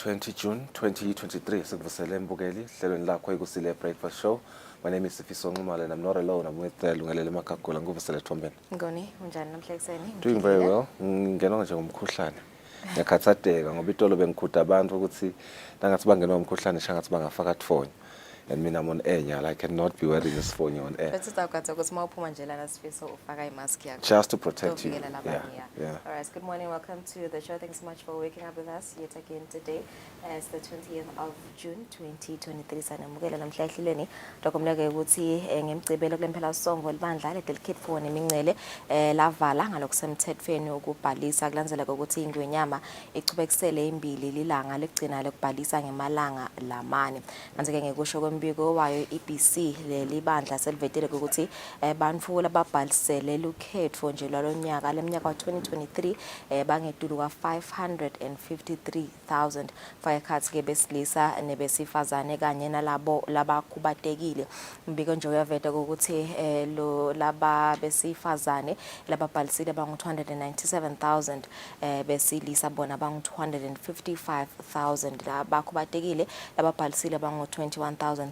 20 June 2023 sikuvusele mbukeli hlelweni lakho Kusile breakfast show. My name is Sifiso Ngumale and I'm not alone. I'm with Lungelele Makagula nguvusele Thombeni. Ngoni unjani namhla ekseni? Doing very well. Ngena nje ngomkhuhlane. Ngiyakhathateka ngoba itolo bengikhutha abantu ukuthi nangathi bangenwa umkhuhlane shangathi bangafaka phone. And mina I'm on air, I cannot be wearing this phone on air. Just to protect you. Yeah. All right, good morning. Welcome to the show. Thanks so much for waking up with us yet again today. It's the 20th of June 2023. Sanamukela namhla ehlelweni dokumleke ukuthi ngemcibelo kulempela songo libandla le delicate phone imincele lavala ngalokusemthethweni ukubhalisa kulandzela ukuthi ingwenyama ichubekisele imbili lilanga lekugcina lokubhalisa ngemalanga lamane. Manje ke ngekusho mbiko wayo EBC leli bandla selivetele ukuthi bantfu lababhalisele lukhetho nje lwalonyaka leminyaka wa2023 bangedulu ka 553,000 fayekhathi ke besilisa nebesifazane kanye nalabo labakhubatekile. Mbiko nje uyaveta ukuthi lo laba besifazane lababhalisile bangu 297,000 besilisa bona bangu 255,000 labakhubatekile lababhalisile bangu 21,360.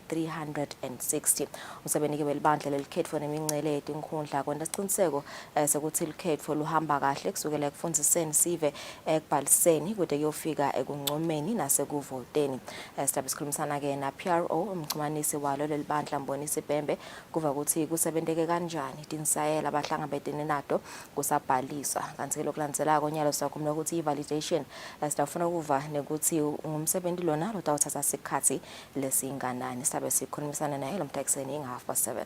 Umsebenzi welibandla lelikhetho nemincele etinkhundla kwenda siciniseko sekuthi ilikhetho luhamba kahle kusukela ekufundiseni sive ekubhaliseni kude kuyofika ekunqomeni nasekuvoteni. Sizabe sikhulumisana ke na PRO umxhumanisi walo lelibandla Mbonisi Bhembe kuva ukuthi kusebenteke kanjani tinsayela abahlangabetene nato kusabhaliswa. Kanti ke lokulandzela konyalo sakhumula ukuthi ivalidation sitafuna ukuva nekuthi ngumsebenzi lona lotawuthatha isikhathi lesinganani. Sizabe sikhulumisana naye lo mtakseni ngo7:30.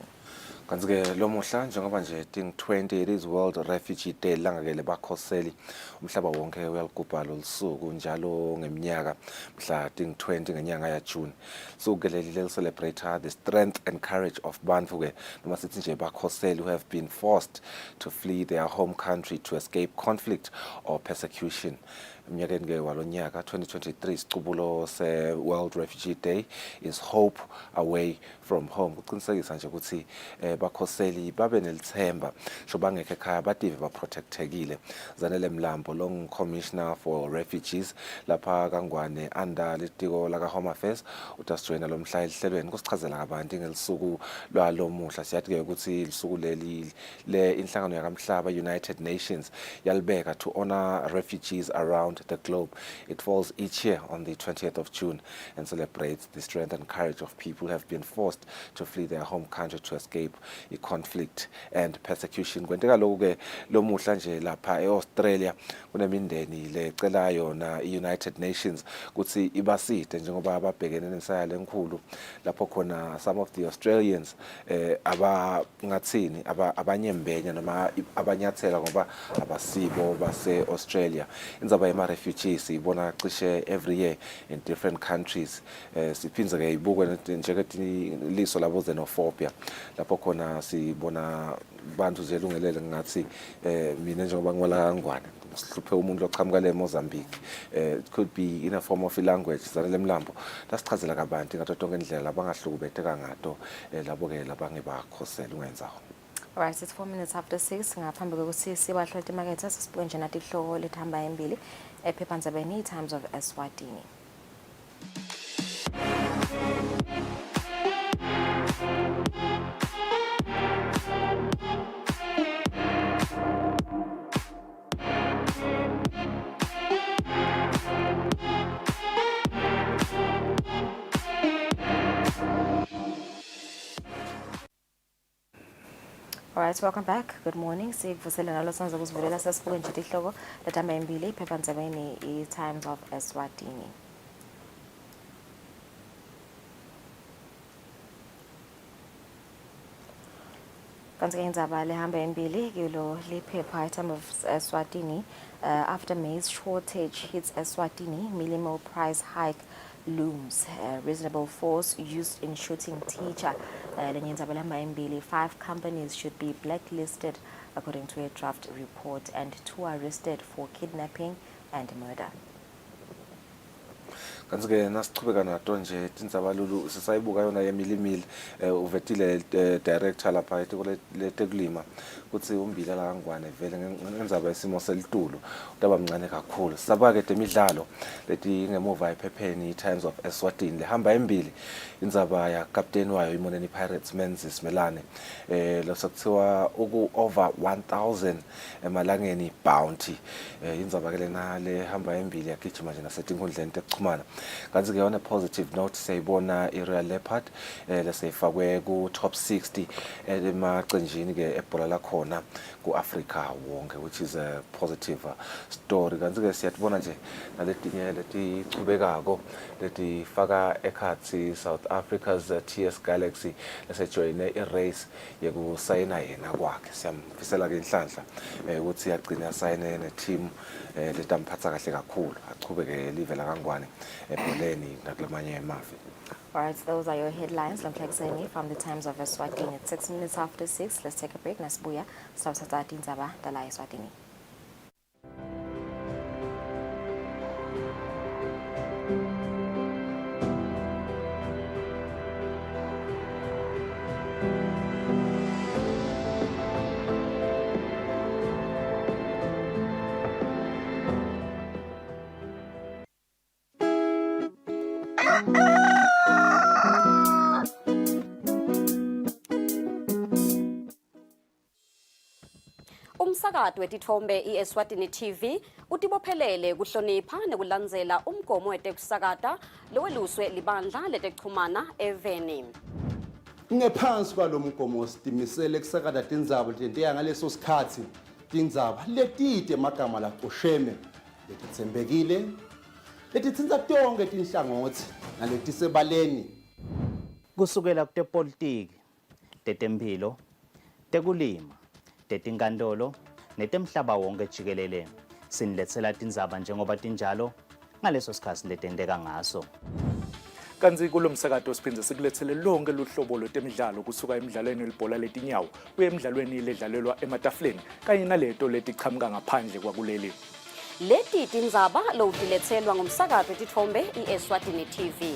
Kanti ke lo muhla njengoba nje ting 20 it is World Refugee Day langakele bakhoseli umhlaba wonke uyaligubha losuku njalo ngeminyaka mhla ting 20 ngenyanga ya June. So ke leli celebrate the strength and courage of bantfu ke noma sithi nje bakhoseli who have been forced to flee their home country to escape conflict or persecution. Mnyakeni ke walonyaka 2023 sicubulo se World Refugee Day is hope away from home. Kuqinisekisa nje ukuthi bakhoseli babe nelithemba sho bangekho ekhaya bative baprotectekile. Zanele Mlambo long commissioner for refugees lapha kaNgwane under litiko la Home Affairs utasjoyina lo mhla ehlelweni kusichazela kabanti ngelisuku lwalo muhla. Siyathi ke ukuthi lisuku leli le inhlangano yakamhlaba United Nations yalibeka to honor refugees around the globe. It falls each year on the 20th of June and celebrates the strength and courage of people who have been forced to flee their home country to escape conflict and persecution. Kwenteka lokho ke lo muhla nje lapha eAustralia kunemindeni lecelayo na United Nations ukuthi ibaside njengoba ababhekene nesayala enkulu lapho khona some of the Australians abangathini abanyembenya noma abanyathela ngoba abasibo base Australia. Indzaba yema refugees ibona cishe every year in different countries. Siphinze ke ibukwe njengeti liso labo xenophobia lapho khona sibona bantu zelungelele ngathi mina njengoba ngwala kaNgwane sihluphe umuntu lochamuka le Mozambique. It could be in a form of language zanele Mlambo lasichazela kabanti ngato tonke indlela abangahlukubetheka ngato labo ke labange bakhosela ungenzaho. All right, it's 4 minutes after 6 ngaphambi kokuthi sibahlole imakethe sisibuke nje nathi ihlobo lethamba embili ephephandzabeni Times of Eswatini. All right, welcome back. Good morning. Sikuvusele nalo sanza kuzivulela sasibuke nje ihloko lethamba embili ephephandzabeni Times of Eswatini. Kanti ke indzaba lehamba embili kulo liphepha Times of Eswatini after maize shortage hits Eswatini, milli meal price hike looms. Reasonable force used in shooting teacher. 5 companies should be blacklisted according to a draft report and 2 arrested for kidnapping and murder. Kanti ke nasichubeka nato nje tindzaba lulu sisayibuka yona yemilimili uvetile director lapha etiko letekulima ukuthi umbila la kaNgwane vele ngendzaba yesimo selitulu utaba mncane kakhulu. Sisaba-ke temidlalo leti ngemuva ephepheni Times of Eswatini lehamba embili indzaba yakapteni wayo iMoneni Pirates Menzies Simelane losakuthiwa over 1000 emalangeni bounty indzaba-ke lena lehamba embili yagijima nje nasetinkundleni tekuchumana. Kanti-ke on a positive note siyayibona i-Royal Leopard leseyifakwe ku-top 60 emacenjini-ke ebhola lakhona ku-Afrika wonke, which is a positive story. Kanti-ke siyatibona nje naletinye letichubekako letifaka ekhatsi South Africa's TS Galaxy lesejoyine i-race yekusayina yena kwakhe. Siyamfisela-ke inhlanhla ukuthi yagcina asayine ne-team letamphatha kahle kakhulu achubeke live la kaNgwane ebholeni nakulamanye emavi. All right, those are your headlines. Kusile from the Times of Eswatini at 6 minutes after 6. Let's take a break. Nasibuya sithatha indaba dala Eswatini. Umsakazo wetithombe iEswatini TV utibophelele kuhlonipha nekulandzela umgomo wetekusakata loweluswe libandla letekuchumana eveni. Ngephansi kwalomgomo sitimisele kusakata tindzaba letentiya ngaleso sikhatsi tindzaba letide emagama lacosheme letitsembekile letitsintsa tonke tinhlangothi naletisebaleni kusukela kutepolitiki, tetemphilo, tekulima, tetinkantolo netemhlaba wonke jikelele siniletsela tindzaba njengoba tinjalo ngaleso sikhatsi letenteka ngaso. Kanzi kulo msakato siphindze sikulethele lonke luhlobo lwetemidlalo kusuka emidlalweni welibhola letinyawo kuye emidlalweni ledlalelwa ematafuleni kanye naleto letichamuka ngaphandle kwakuleli. Leti tindzaba lowutiletselwa ngumsakazo wetithombe iEswatini TV.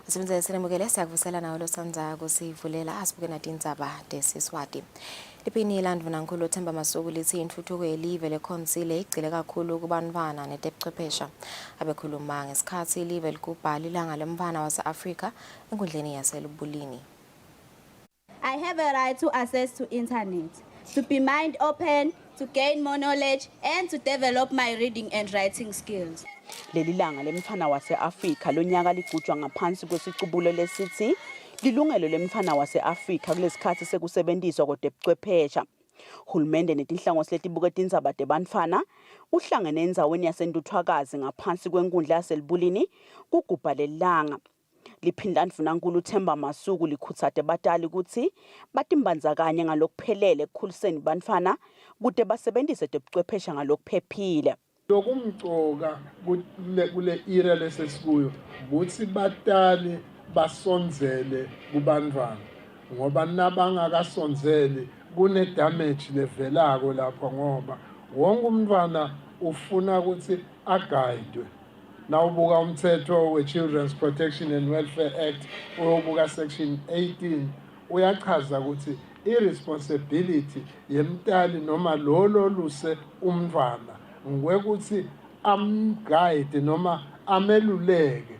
Simze sinemukele siyakuvusela nawo losanza kusivulela asibuke natindzaba desiswati. Lipini landvunankulu uThemba Masuku lithi intuthuko yelive leKhonsile igcile kakhulu kubantwana netebuchwephesha. Abekhuluma ngesikhathi ilive likubhala ilanga lemntfwana wase-Afrika enkundleni yaselubulini. I have a right to access to internet, to be mind open, to gain more knowledge and to develop my reading and writing skills. Leli langa lemntfwana wase-Afrika lonyaka ligujwa ngaphansi kwesicubulo lesithi lilungelo lemntfwana wase-Afrika kulesikhathi sekusebenziswa kwetebuchwephesha. Hulumende netinhlangosi letibuke tindzaba tebantfwana uhlangene endzaweni yasentuthwakazi ngaphansi kwenkundla yaselubulini kugubha leli langa. Liphindlandvunankulu uThemba Masuku likhutsate batali ukuthi batimbandzakanye ngalokuphelele ekukhuliseni bantfwana kute basebenzise tebuchwephesha ngalokuphephile. Lokumcoka kule era lesesikuyo ukuthi batali basonzele kubantwana ngoba nabangakasonzeli kune damage levelako lapho ngoba wonke umntwana ufuna ukuthi aguidwe. Nawubuka umthetho we-Children's Protection and Welfare Act uyobuka section 18 uyachaza ukuthi irresponsibility yemntali noma lolo luse umntwana ngwekuthi amguide noma ameluleke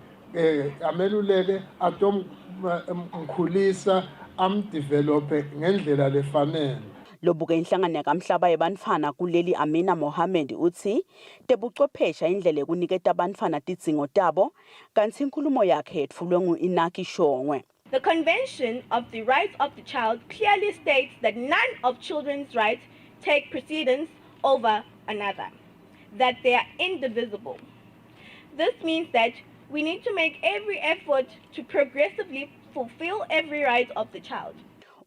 atomkhulisa amdevelope ngendlela lefanele. Lobuke inhlangano yakamhlaba yebantfwana kuleli Amina Mohammed uthi tebuchwephesha indlela ekuniketa abantfwana tidzingo tabo kanti inkulumo yakhe yetfulwe ngu-Inaki Shongwe. The Convention of the Rights of the Child clearly states that none of children's rights take precedence over another, that they are indivisible. This means that we need to make every effort to progressively fulfill every right of the child.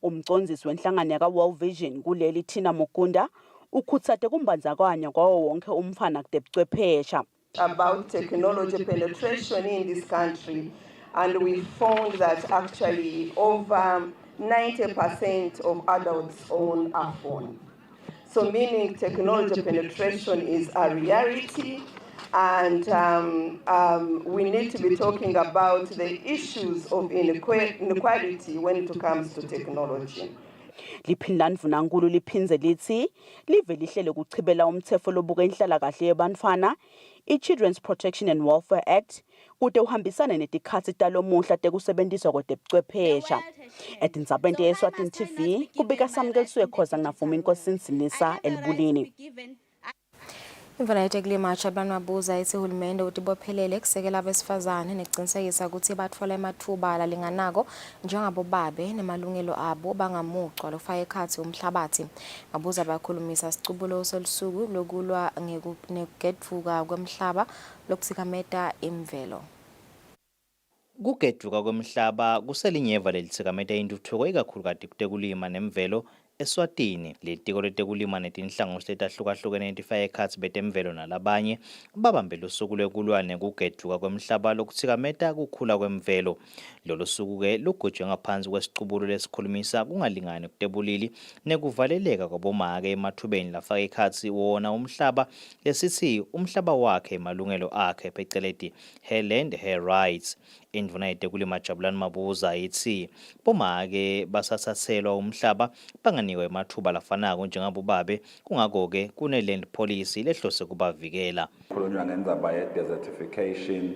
Umcondzisi wenhlangano yaka-World Vision kuleli Tina Mukunda ukhutsate kumbandzakanya kwawo wonke umfana kutebuchwephesha. About technology penetration in this country, and we found that actually over 90% of adults own a phone. So meaning technology penetration is a reality, and we need to be talking about the issues of inequality when it comes to technology. Liphindla Ndvunankulu liphindze lithi live lihlele kuchibela umtsetfo lobuka inhlalakahle yebantfwana i-Children's Protection and Welfare Act kute uhambisane netikhatsi talomuhla tekusebentisa kwetebuchwephesha. Etindzabeni te-Eswatini TV kubika Samkeliswe Khoza ngavuma Inkosi Nsinisa Elibulini. Imvana yetekulima Chablan Mabuza ithi uhulumende utibophelele ekusekela abesifazane nekuqinisekisa ukuthi bathola amathuba alinganako njengabo babe nemalungelo abo bangamucwa lofaka ekhathi umhlabathi. Mabuza bakhulumisa sicubulo selusuku lokulwa ngekugedvuka kwemhlaba lokutsikameta imvelo. Kugedvuka kwemhlaba kuselinyeva lelithikameta intuthuko ikakhulukazi kutekulima nemvelo Eswatini. Litiko letekulima netinhlangothi letahlukahlukene letifaka ekhatsi betemvelo nalabanye babambele usuku lwekulwa nekugedvuka kwemhlaba lokuthikameta kukhula kwemvelo. Lolo suku-ke lugujwe ngaphansi kwesicubulo lesikhulumisa kungalingani kutebulili nekuvaleleka kwabomake emathubeni lafaka ekhatsi wona umhlaba lesithi umhlaba wakhe emalungelo akhe pheceleti her land her rights. Indvuna yetekulima Jabulani Mabuza ithi bomake basasatselwa umhlaba banganikwa emathuba lafanako njengabo babe, kungako-ke kune-land policy lehlose kubavikela. Kukhulunywa ngendzaba ye-desertification,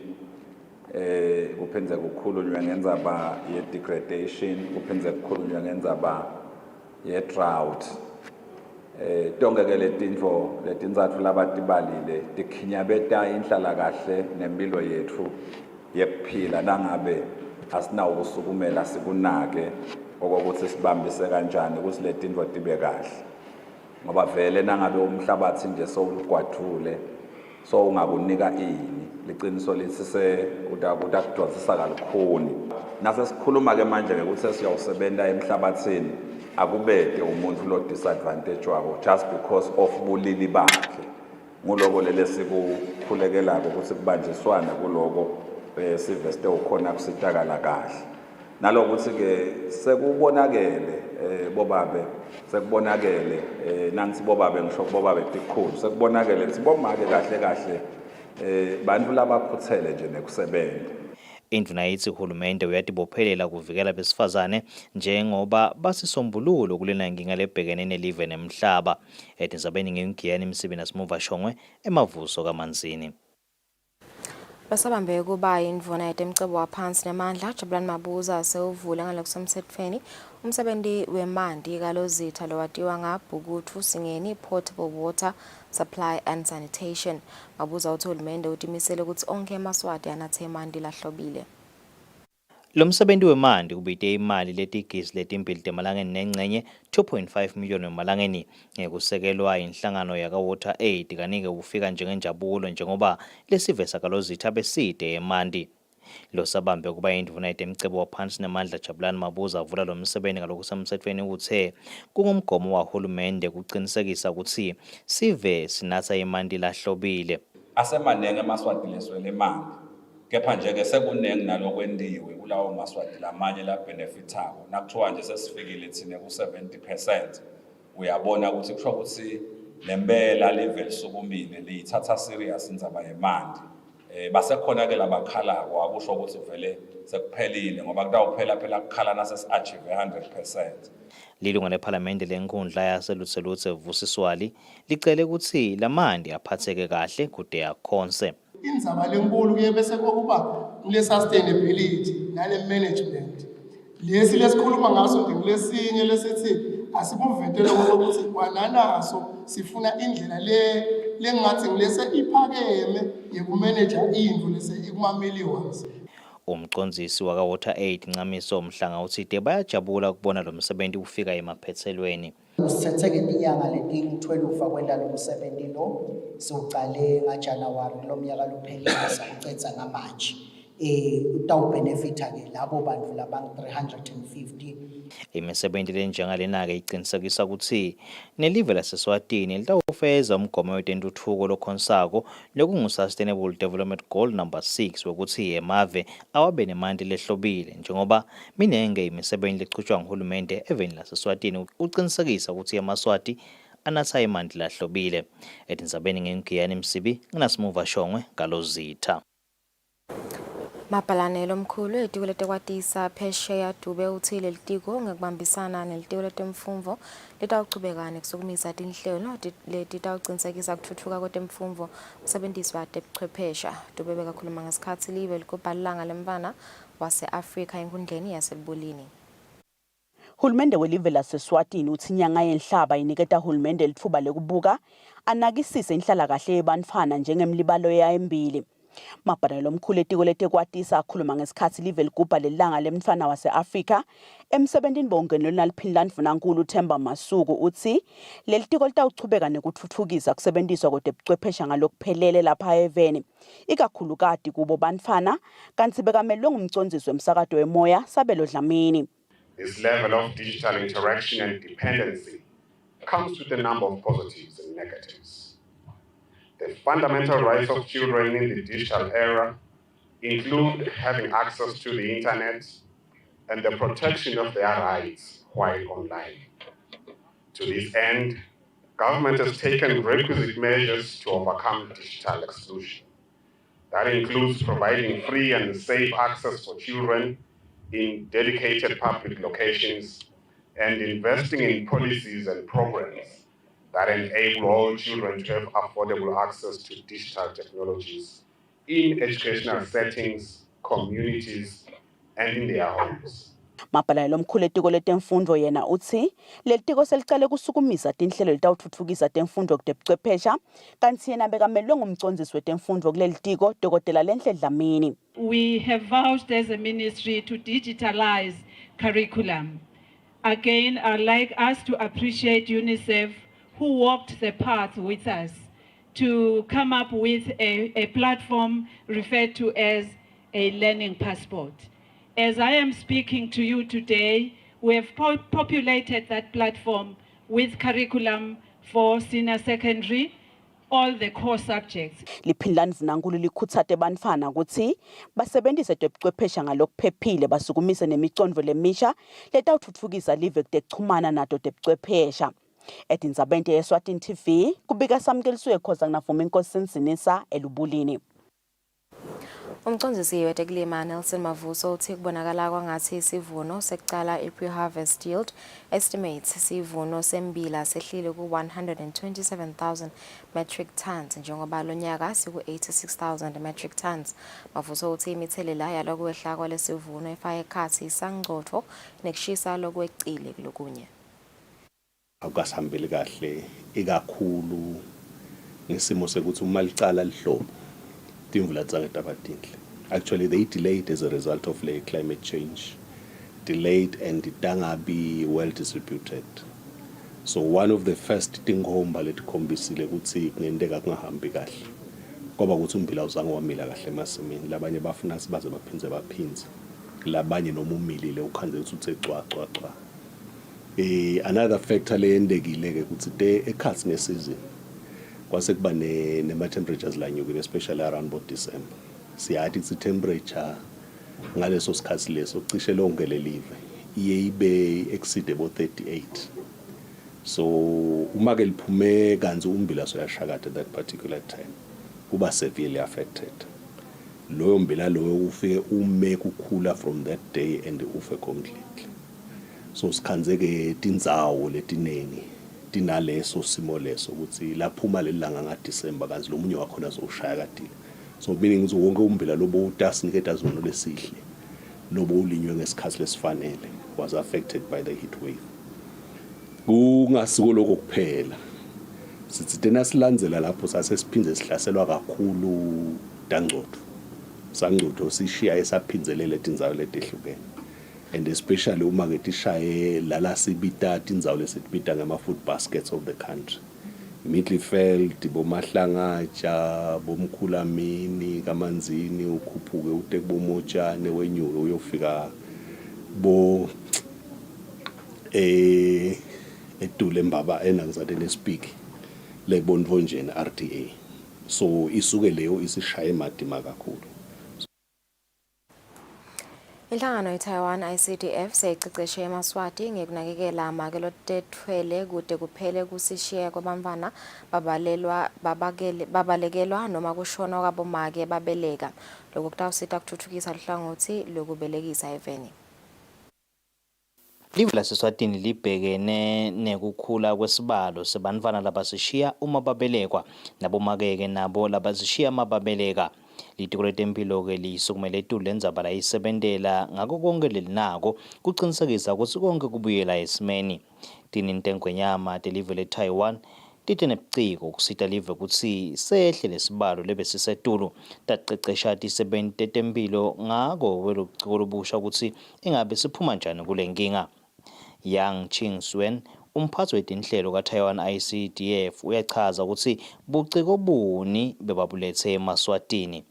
kuphindze kukhulunywa ngendzaba ye-degradation, kuphindze kukhulunywa ngendzaba ye-drought. Tonke-ke letintfo letintsatfu labatibalile tikhinyabeta inhlalakahle nempilo yetfu yekuphila nangabe asinawo ukusukumela sikunake okokuthi sibambise kanjani ukuthi letintfo tibe kahle. Ngoba vele nangabe umhlabathi nje sowugwadule so ungakunika ini liqiniso lithi utakudonsisa kalukhuni. Nase sikhuluma ke manje ukuthi siyawusebenta emhlabathini akubede umuntu lo disadvantage wako just because of bulili bakhe. Nguloko lele sikukhulekelako ukuthi kubanjiswane kuloko siveste ukhona kusitakala kahle. Nalokuthi ke sekubonakele bobabe sekubonakele nansi bobabe ngisho bobabe tikhulu sekubonakele ukuthi bomake kahle kahle bantu labakhuthele nje nekusebenta. Indvuna ithi uhulumende uyatibophelela kuvikela besifazane njengoba basisombululo kulena nkinga lebhekene nelive nemhlaba. Etindzabeni ngengiyani Msibi naSimuva Shongwe emavuso kaManzini. Basabambe kuba indvuna yetemcebo waphansi nemandla Jabulani Mabuza sewuvule ngalokusemthethweni umsebenzi wemanti kalozitha lowatiwa ngabhukuthu Singeni Potable Water Supply and Sanitation. Mabuza uthi uhulumende utimisele ukuthi onke emaswati anathe emanti lahlobile. Lo msebenzi wemanti ubite imali letigisi letimbili temalangeni nengcenye 2.5 million emalangeni ngekusekelwa inhlangano yaka Water Aid kanike ufika njengenjabulo njengoba lesivesa kalozitha beside emanti. Lo sabambe kuba indvuna yetemcebo waphansi nemandla Jabulani Mabuza avula lo msebenzi ngalokusemthethweni uthe kungumgomo wahulumende kuqinisekisa ukuthi sive sinatha emanti lahlobile. Asemanenge emaswati leswele emanti. Kepha nje ke sekunenge nalokwendiwe kulawo maswati lamanye la benefitako. Nakuthiwa nje sesifikile thina ku-70%. Uyabona ukuthi kusho ukuthi lempela level sukumile liyithatha serious indzaba yemanti. Basekhona ke labakhalako akusho ukuthi vele sekuphelile ngoba kutawuphela phela kukhala nasesi-achieve 100%. Lilunga lePhalamende lenkundla yaselutselutse Vusiswali licele ukuthi lamanti aphatheke kahle kude akhonse. Indzaba lenkulu kuye bese kokuba kule sustainability nale management. Lesi lesikhuluma ngaso nje kulesinye lesithi asikuvetele ukuthi kwananaso sifuna indlela lengathi ngilese iphakeme yekumanage indlu lese ikumamelions. Umcondzisi waka Water Aid Ncamiso Mhlanga uthi bayajabula ukubona lo msebenzi ufika emaphethelweni. Sithetheke inyanga leting-12 ufakwenda lo msebenzi lo siucale ngaJanuwari lo mnyaka lophelile sawucedza ngamanje. Utawubenefita ke labo bantu labangu 350. Imisebenzi lenjengalena-ke iqinisekisa ukuthi nelive laseswatini litawufeza umgomo wetentuthuko lokhonsako lokungu-Sustainable Development Goal number 6 wokuthi emave awabe nemanti lehlobile njengoba minenge imisebenzi leqhutshwa nguhulumende eveni laseswatini uqinisekisa ukuthi amaswati anatha imanti lahlobile. Etindzabeni ngengiyani Msibi nginasimuva Shongwe Galozitha. Mabhalanelo omkhulu etiko letekwatisa phesheya Dube uthi leli tiko ngekubambisana nelitiko letemfundvo litawuchubeka nekusukumisa tinhlelo letitawucinisekisa kutfutfuka kwetemfundvo kusebenziswa tebuchwephesha. Dube bekakhuluma ngesikhatsi live ligubha lilanga lemntfwana wase-Afrika enkhundleni yaselibulini. Hulumende welive laseswatini uthi inyanga yenhlaba iniketa hulumende litfuba lekubuka anakisise inhlalakahle yebantfwana njengemlibalo yayembili. Mabhalanelo omkhulu etiko letekwatisa akhuluma ngesikhatsi live ligubha lelanga lemntfwana wase-Afrika emsebentini bongenelweni naliphini Mvunankulu Themba Masuku uthi leli tiko litawuchubeka nekutfutfukisa kusebenziswa kwetebuchwephesha ngalokuphelele lapha eveni ikakhulukati kubo bantfwana kanti bekamelwe ngumcondzisi wemsakato wemoya Sabelo Dlamini. This level of digital interaction and dependency comes with a number of positives and negatives. The fundamental rights of children in the digital era include having access to the internet and the protection of their rights while online. To this end, government has taken requisite measures to overcome digital exclusion. That includes providing free and safe access for children in dedicated public locations and investing in policies and programs that enable all children to have affordable access to digital technologies in educational settings, communities, and in their homes. Mabhalanelo omkhulu etiko letemfundvo yena uthi leli tiko selicale kusukumisa tinhlelo litawutfutfukisa temfundvo kutebuchwephesha kanti yena bekamelwe ngumcondzisi wetemfundvo kuleli tiko Dr. Lenhle Dlamini. We have vowed as a ministry to digitalize curriculum. Again, I'd like us to appreciate UNICEF who walked the path with us to come up with a platform referred to as a learning passport. As I am speaking to you today, we have populated that platform with curriculum for senior secondary, all the core subjects. Liphini Mvunankulu likhutsate bantfwana ukuthi basebenzise tebuchwephesha ngalokuphephile basukumise nemicondvo lemisha letawutfutfukisa live kutechumana nato tebuchwephesha. Etindzabeni yeSwatini TV kubika samkeliswe khoza nginavuma inkosi Nsinisa elubulini. Umcondzisi wetekulima Nelson Mavuso uthi kubonakala kwangathi isivuno sekucala i-pre-harvest yield estimates isivuno sembila sehlile ku-127,000 metric tons njengoba lo nyaka siku-86,000 metric tons. Mavuso uthi imithelela yalokwehla kwalesivuno ifaka ekhatsi isangcotho nekushisa lokwecile kulokunye. Akasihambeli kahle ikakhulu ngesimo sekuthi uma licala lihlobo timvula tsange tabatinhle. Actually they delayed as a result of the climate change, delayed and tangabi well distributed. So one of the first tinghomba letikhombisile ukuthi kunendeka kungahambi kahle ngoba ukuthi umbila uzange wamila kahle emasimini labanye bafuna sibaze baphinze baphinze labanye noma umilile ukhanze ukuthi uthe cwa. Another factor leyendekile ke ukuthi ekhathi ngesizini kwase kuba nema temperatures lanyukile especially around about December. Siyathi ukuthi temperature ngaleso sikhathi leso cishe lonke lelive iye ibe exceed about 38. So uma ke liphume kanzi umbila soyashakada that particular time kuba severely affected. Loyo mbila loyo ufike ume kukhula from that day and ufe completely. So sikhanzeke tindzawo letinengi tinaleso simo leso ukuthi laphuma lelanga ngaDisemba kanzi lo munye wakhona zoshaya kadile. So meaning ukuthi wonke umbila lobo utasiniketa zona lesihle lobo ulinywe ngesikhathi lesifanele was affected by the heat wave. Kungasiko lokho kuphela. Sithi tena silandzela lapho sase siphindze sihlaselwa kakhulu dangcotho. sangcutho sishiya esaphinzelela tindzawo letehlukene, and especially uma ke tishaye lala sibita tindzawo lesitibita ngama-food baskets of the country. Middelveld, boMahlangatsha, boMkhulamini, Kamanzini, ukhuphuke ute kuBomotshane wenyuke uyofika bo edule mbaba enakuzade nespeak le bonvonjeni RDA. So isuke leyo isishaye madima kakhulu. Inhlangano iTaiwan ICDF seyiceceshe eMaswati ngekunakekela amakelo tetfwele kude kuphele kusishiya kwabantwana babalekelwa noma kushona kwabomake babeleka. Lokho kutawusita kuthuthukisa luhlangothi lokubelekisa eveni. Live laseSwatini libhekene nekukhula kwesibalo sebantfwana labasishiya uma babelekwa nabomakeke nabo labasishiya mababeleka. Litiko letempilo ke lisukumele etulu lendzaba layisebentela ngako konke lelinako kucinisekisa kutsi konke kubuyela esimeni. Tini intengwenyama telive leTaiwan tite nebuciko kusita live kutsi sehle lesibalo lebesisetulu tacecesha tisebenti tetempilo ngako weluciko lobusha kutsi ingabe siphuma njani kule nkinga. Yang Ching-swen umphatsi wetinhlelo kaTaiwan ICDF uyachaza ukuthi buciko buni bebabuletse eMaswatini.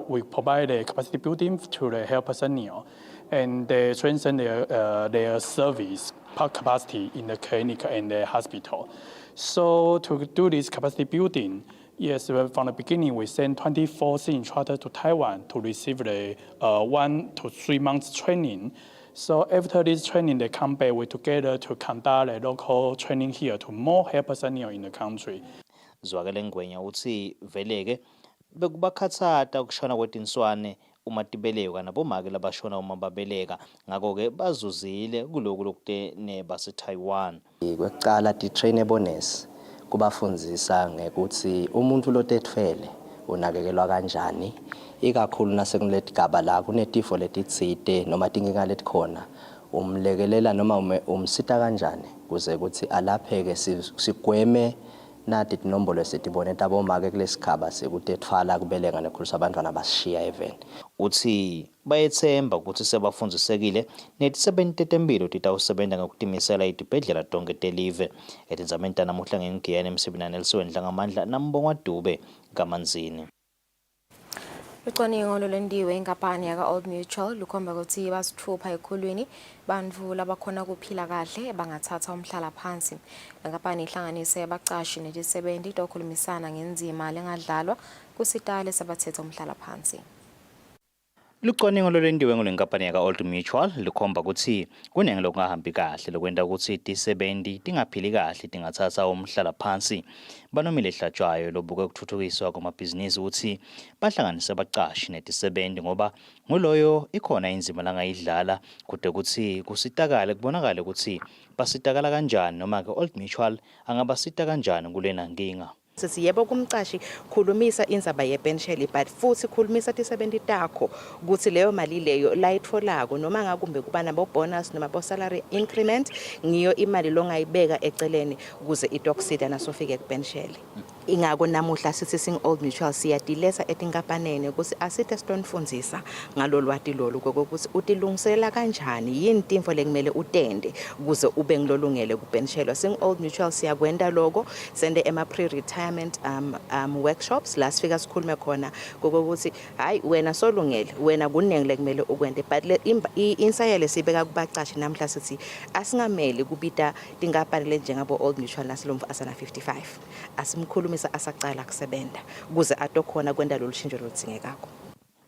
We provide capacity building to the health personnel and they strengthen their service capacity in the clinic and the hospital. So to do this capacity building, yes, from the beginning we sent 24 senior instructors to Taiwan to receive the 1 to 3 months training. So after this training, they come back together to conduct a local training here to more health personnel in the country. Zwakele ngwenya uthi veleke bekubakhatsata ukushona kwetinswane uma tibeleka nabomake labashona uma babeleka ngako ke bazuzile kuloko lokutene base-Taiwan. Kwekucala ti-trainable nurse kubafundzisa ngekuthi umuntu lotetfele unakekelwa kanjani, ikakhulu nasekuletigaba la kunetifo letitsite noma tinkinga letikhona umlekelela noma umsita kanjani kuze ukuthi alapheke sigweme nati tinombolo esitibone tabomake kulesigaba sekutetfala kubeleka nekhulisa abantwana basishiya eveni. Uthi bayethemba ukuthi sebafundzisekile netisebenti tetempilo titawusebenta ngekutimisela itibhedlela tonke telive. Etindzameni tanamuhla ngengiyane emsebenzini elisiwendla ngamandla nambongwa Dube Kamanzini. Ucwaningo lolwendiwe inkampani yaka Old Mutual lukhomba ukuthi basithupha ekhulwini bantfu labakhona kuphila kahle bangathatha umhlala phansi. Lenkampani ihlanganise abacashi netisebenzi tokhulumisana ngenzima lengadlalwa kusitale sabathethe umhlala phansi. Lucwaningo lolwendiwe ngulenkampani yaka Old Mutual lukhomba ukuthi kunenge lokungahambi kahle lokwenta ukuthi tisebenzi tingaphili kahle tingathatha umhlala phansi. Banomile hlatshwayo lobuke kuthuthukiswa kwamabhizinisi ukuthi bahlanganise abacashi netisebenzi ngoba nguloyo ikhona inzima langayidlala kude ukuthi kusitakale kubonakale ukuthi basitakala kanjani noma ke Old Mutual angabasita kanjani kulena nkinga. Sithi yebo kumcashi khulumisa indzaba yepensheli but futhi khulumisa tisebenzi takho ukuthi leyo mali leyo layitfolako noma ngakumbe kuba nabo bonus noma bo salary increment ngiyo imali longayibeka eceleni ukuze itokusida nasofike kupensheli. Ingako namuhla sithi sing Old Mutual siyadilesa etinkampaneni ukuthi asite sitonfundzisa ngalolwati lolu ukuthi utilungisela kanjani yini timfo lekumele utende ukuze ube ngilolungele kupenshelo. Sing Old Mutual siyakwenda lokho sende ema pre-retirement workshops la sifika sikhulume khona ukuthi hayi wena solungele wena kunenge lekumele ukwende but insayele sibeka kubacashi namhla sithi asingameli kubita tinkampani lenjengabo Old Mutual nasilomfu asana 55 asimkhuluma asaqala kusebenta ukuze atokhona kwenda lolu shintsho lodzingekako.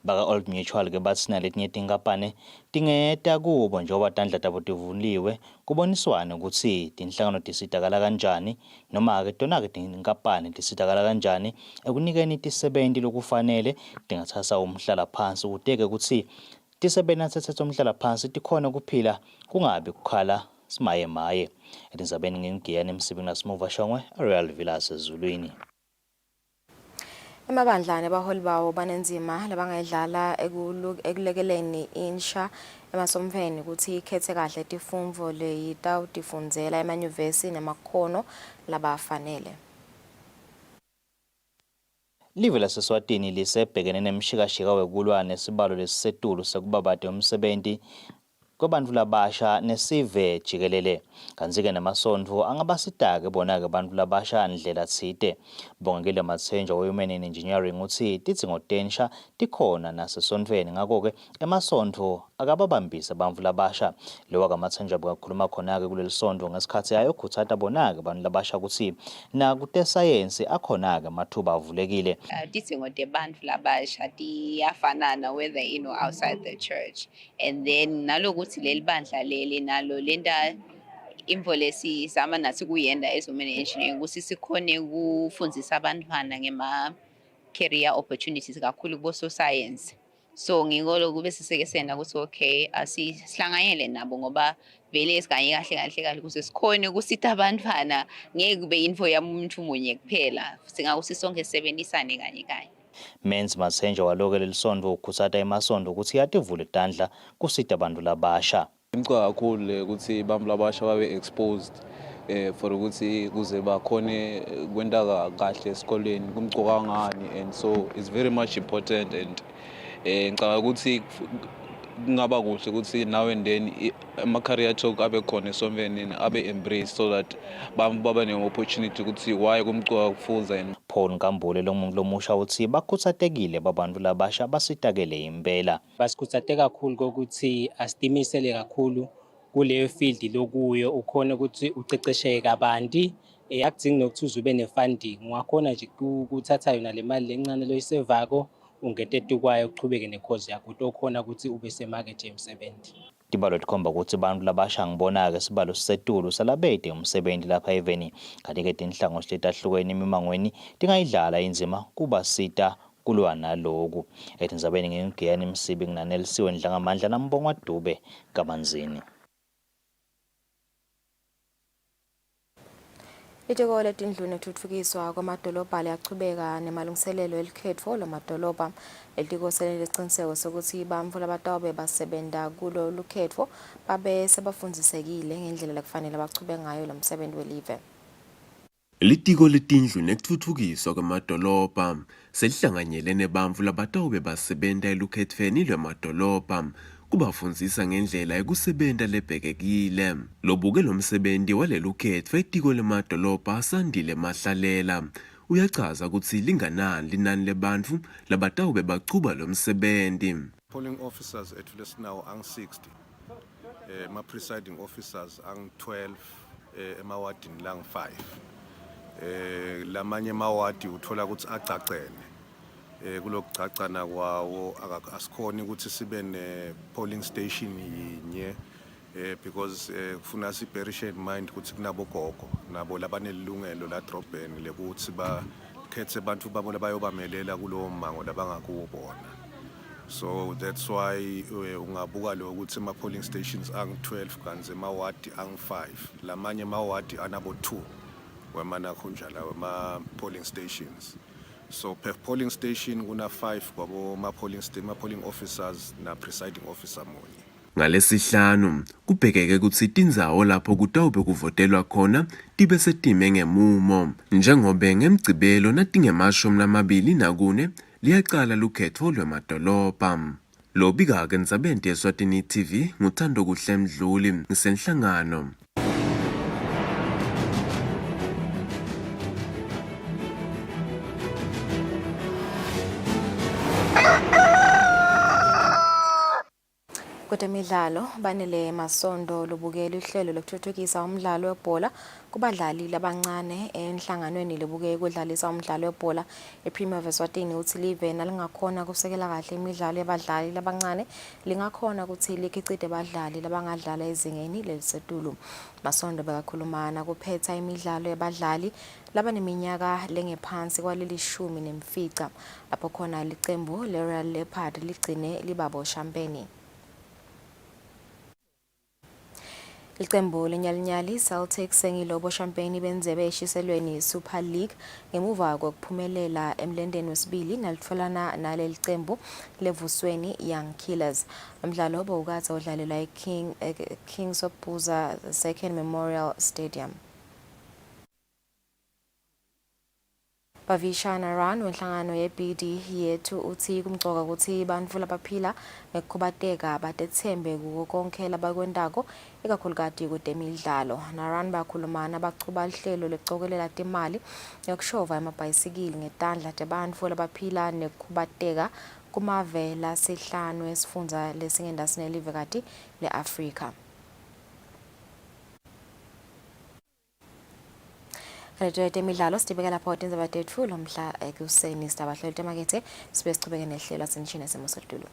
Baka Old Mutual ke bathi naletinye tinkampani tingeta kubo njengoba tandla tabo tivuliwe kuboniswane ukuthi tinhlangano tisitakala kanjani noma ke tona ke tinkampani tisitakala kanjani ekunikeni tisebenzi lokufanele tingathatha umhlala phansi uteke ukuthi tisebenzi athatha umhlala phansi tikhona kuphila kungabi kukhala simaye maye. Etindzabeni ngengiyane emsibeni naSimuva Shongwe Royal Villas ezulwini. Emabandlane abaholi bawo banenzima labangayidlala ekulekeleni insha emasomveni ukuthi ikhethe kahle tifundvo leyitawutifundzela emanyuvesi nemakhono labafanele. Live laseSwatini lisebhekene nemshikashika wekulwa nesibalo lesisetulu sekubabade umsebenzi kwabantu labasha nesive jikelele kanzike namasondvo angabasitake bona-ke bantu labasha ndlela tsite bongekile Matsenjwa we-Women in Engineering uthi tidzingo tensha tikhona nasesondvweni ngako-ke emasondvo akababambise bantfu labasha lewa kaMatsenjwa bekakhuluma khona-ke kuleli sondvo ngesikhatsi ayokhutsata bona-ke bantu labasha kutsi nakutesayensi akhona-ke mathuba avulekile. Tidzingo tebantfu labasha tiyafanana whether outside the church, and then nalokuthi leli bandla leli nalo lenta info lesizama natsi kuyenda as Women in Engineering ukuthi sikhone kufundzisa abantwana ngema-career opportunities kakhulu kubo-science. So ngiko lokhu bese sike sena ukuthi okay asihlanganyele nabo ngoba vele sikanye kahle ukuthi sikhone ukusita abantwana ngeke kube info yamuntu munye kuphela singakuthi sonke sisebenzisane kanye. Men's Matsenjwa waloke leli sondvo ukhutsata emasondo ukuthi yativule tandla kusita abantu labasha. Imcwa kakhulu ukuthi abantu labasha babe exposed for ukuthi kuze bakhone kwenta kahle esikoleni kumcoka ngani, and so it's very much important, and ngicabanga ukuthi kungaba kuhle ukuthi now and then ama-career talk abe khona esomvenini abe embrace so that baba ne-opportunity ukuthi why kumcoka kufuza. Paul Nkambule lomuntu lomusha uthi bakhutsatekile babantu labasha basitakele impela. Basikhutsate kakhulu kokuthi asitimisele kakhulu kuleyo field lokuyo ukhona ukuthi ucecesheke kabanti akudingi nokuthi uze ube ne-funding ungakhona nje ukuthatha yona le mali lencane loyisevako ungetetukwayo uqhubeke nekhozi yakho utokhona ukuthi ube semakethe emsebenzi. Tibalo tikhomba ukuthi bantu labasha ngibona-ke sibalo sisetulu salabede umsebenzi lapha eveni kanti-ke tinhlango letahlukahlukene emimangweni tingayidlala inzima kubasita kulwa naloku. Etindzabeni ngingigiyani Msibi nginanelisiwe Ndlangamandla nambongwa Dube kamanzini. Itiko letindlu netutfukiswa kwamadolobha liyachubeka nemalungiselelo elikhetfo lamadolobha. Litiko seleliciniseko sokuthi bantfu labatawube basebenta kulo lukhetfo babe sebafundzisekile ngendlela lekufanele bachube ngayo lomsebenzi welive. Litiko letindlu nekutfutfukiswa kwamadolobha selihlanganyele nebantfu labatawube basebenta elukhetfweni lwemadolobha kubafundzisa ngendlela yekusebenta lebhekekile. Lobuke lo msebenzi walelukhetfo etiko lemadolobha Asandile Mahlalela uyachaza ukuthi linganani linani lebantfu labatawube bachuba lo msebenzi. Polling officers ethu lesinawo ang-60, ma-presiding officers ang-12, emawadini lang-5. Lamanye emawadi uthola ukuthi acacene. Kulokucacana kwawo asikhoni ukuthi sibe ne-polling station yinye because kufuna sibearishe in mind ukuthi kunabogogo nabo labanelilungelo la drobheni lekuthi bakhethe abantu babo labayobamelela kulowo mmango labangakuwubona. So that's why ungabuka lo ukuthi ama-polling stations ang-12 kanzi emawadi ang-5 lamanye emawadi anabo 2 wemanakhunjala wema-polling stations. So per polling station kuna 5 kwabo ma-polling officers na presiding officer munye. Ngalesihlanu kubhekeke ukuthi tindzawo lapho kutawube kuvotelwa khona tibe setime ngemumo njengobe ngemgcibelo natinge-24 liyaqala lukhetfo lwemadolobha. Lobika-ke Ndzabeni yeSwatini TV nguThando Kuhle Mdluli ngisenhlangano. Kwezemidlalo banele masondo lobukela uhlelo lokuthuthukisa umdlalo webhola kubadlali labancane enhlanganweni lebuke ukudlalisa umdlalo webhola ePremier Eswatini uthi live nalingakhona kusekela kahle imidlalo yabadlali labancane lingakhona ukuthi likhicite abadlali labangadlala ezingeni lelisetulu. Masondo bekakhulumana kuphetha imidlalo yabadlali labaneminyaka lengephansi kwaleli 14 lapho khona licembu leRoyal Leopard ligcine libabo champagne. Licembu lenyalinyali Celtic sengilobo champagne benzebe eshiselweni Super League ngemuva kokuphumelela emlendeni wesibili nalitfolana naleli cembu levusweni Young Killers. Umdlalo bowukatha udlalela Kings of Buza Second Memorial Stadium. Bavishana Ran wenhlangano ye-BD yethu uthi kumgcoka ukuthi bantfu labaphila ngekukhubateka batethembe kuko konke labakwentako ikakhulukati kutemidlalo. Naran bakhulumana bachuba lihlelo lekucokelela timali yokushova emabhayisikili ngetandla tebantfu labaphila nekukhubateka kumave lasihlanu esifundza lesingentasi nelivekati le-Afrika. Kanti temidlalo sitibeka lapho tindzaba tetfu lomhla ekuseni sitabahleli temakethe sibe sichubeke nehlelo asenishini esemusodulu.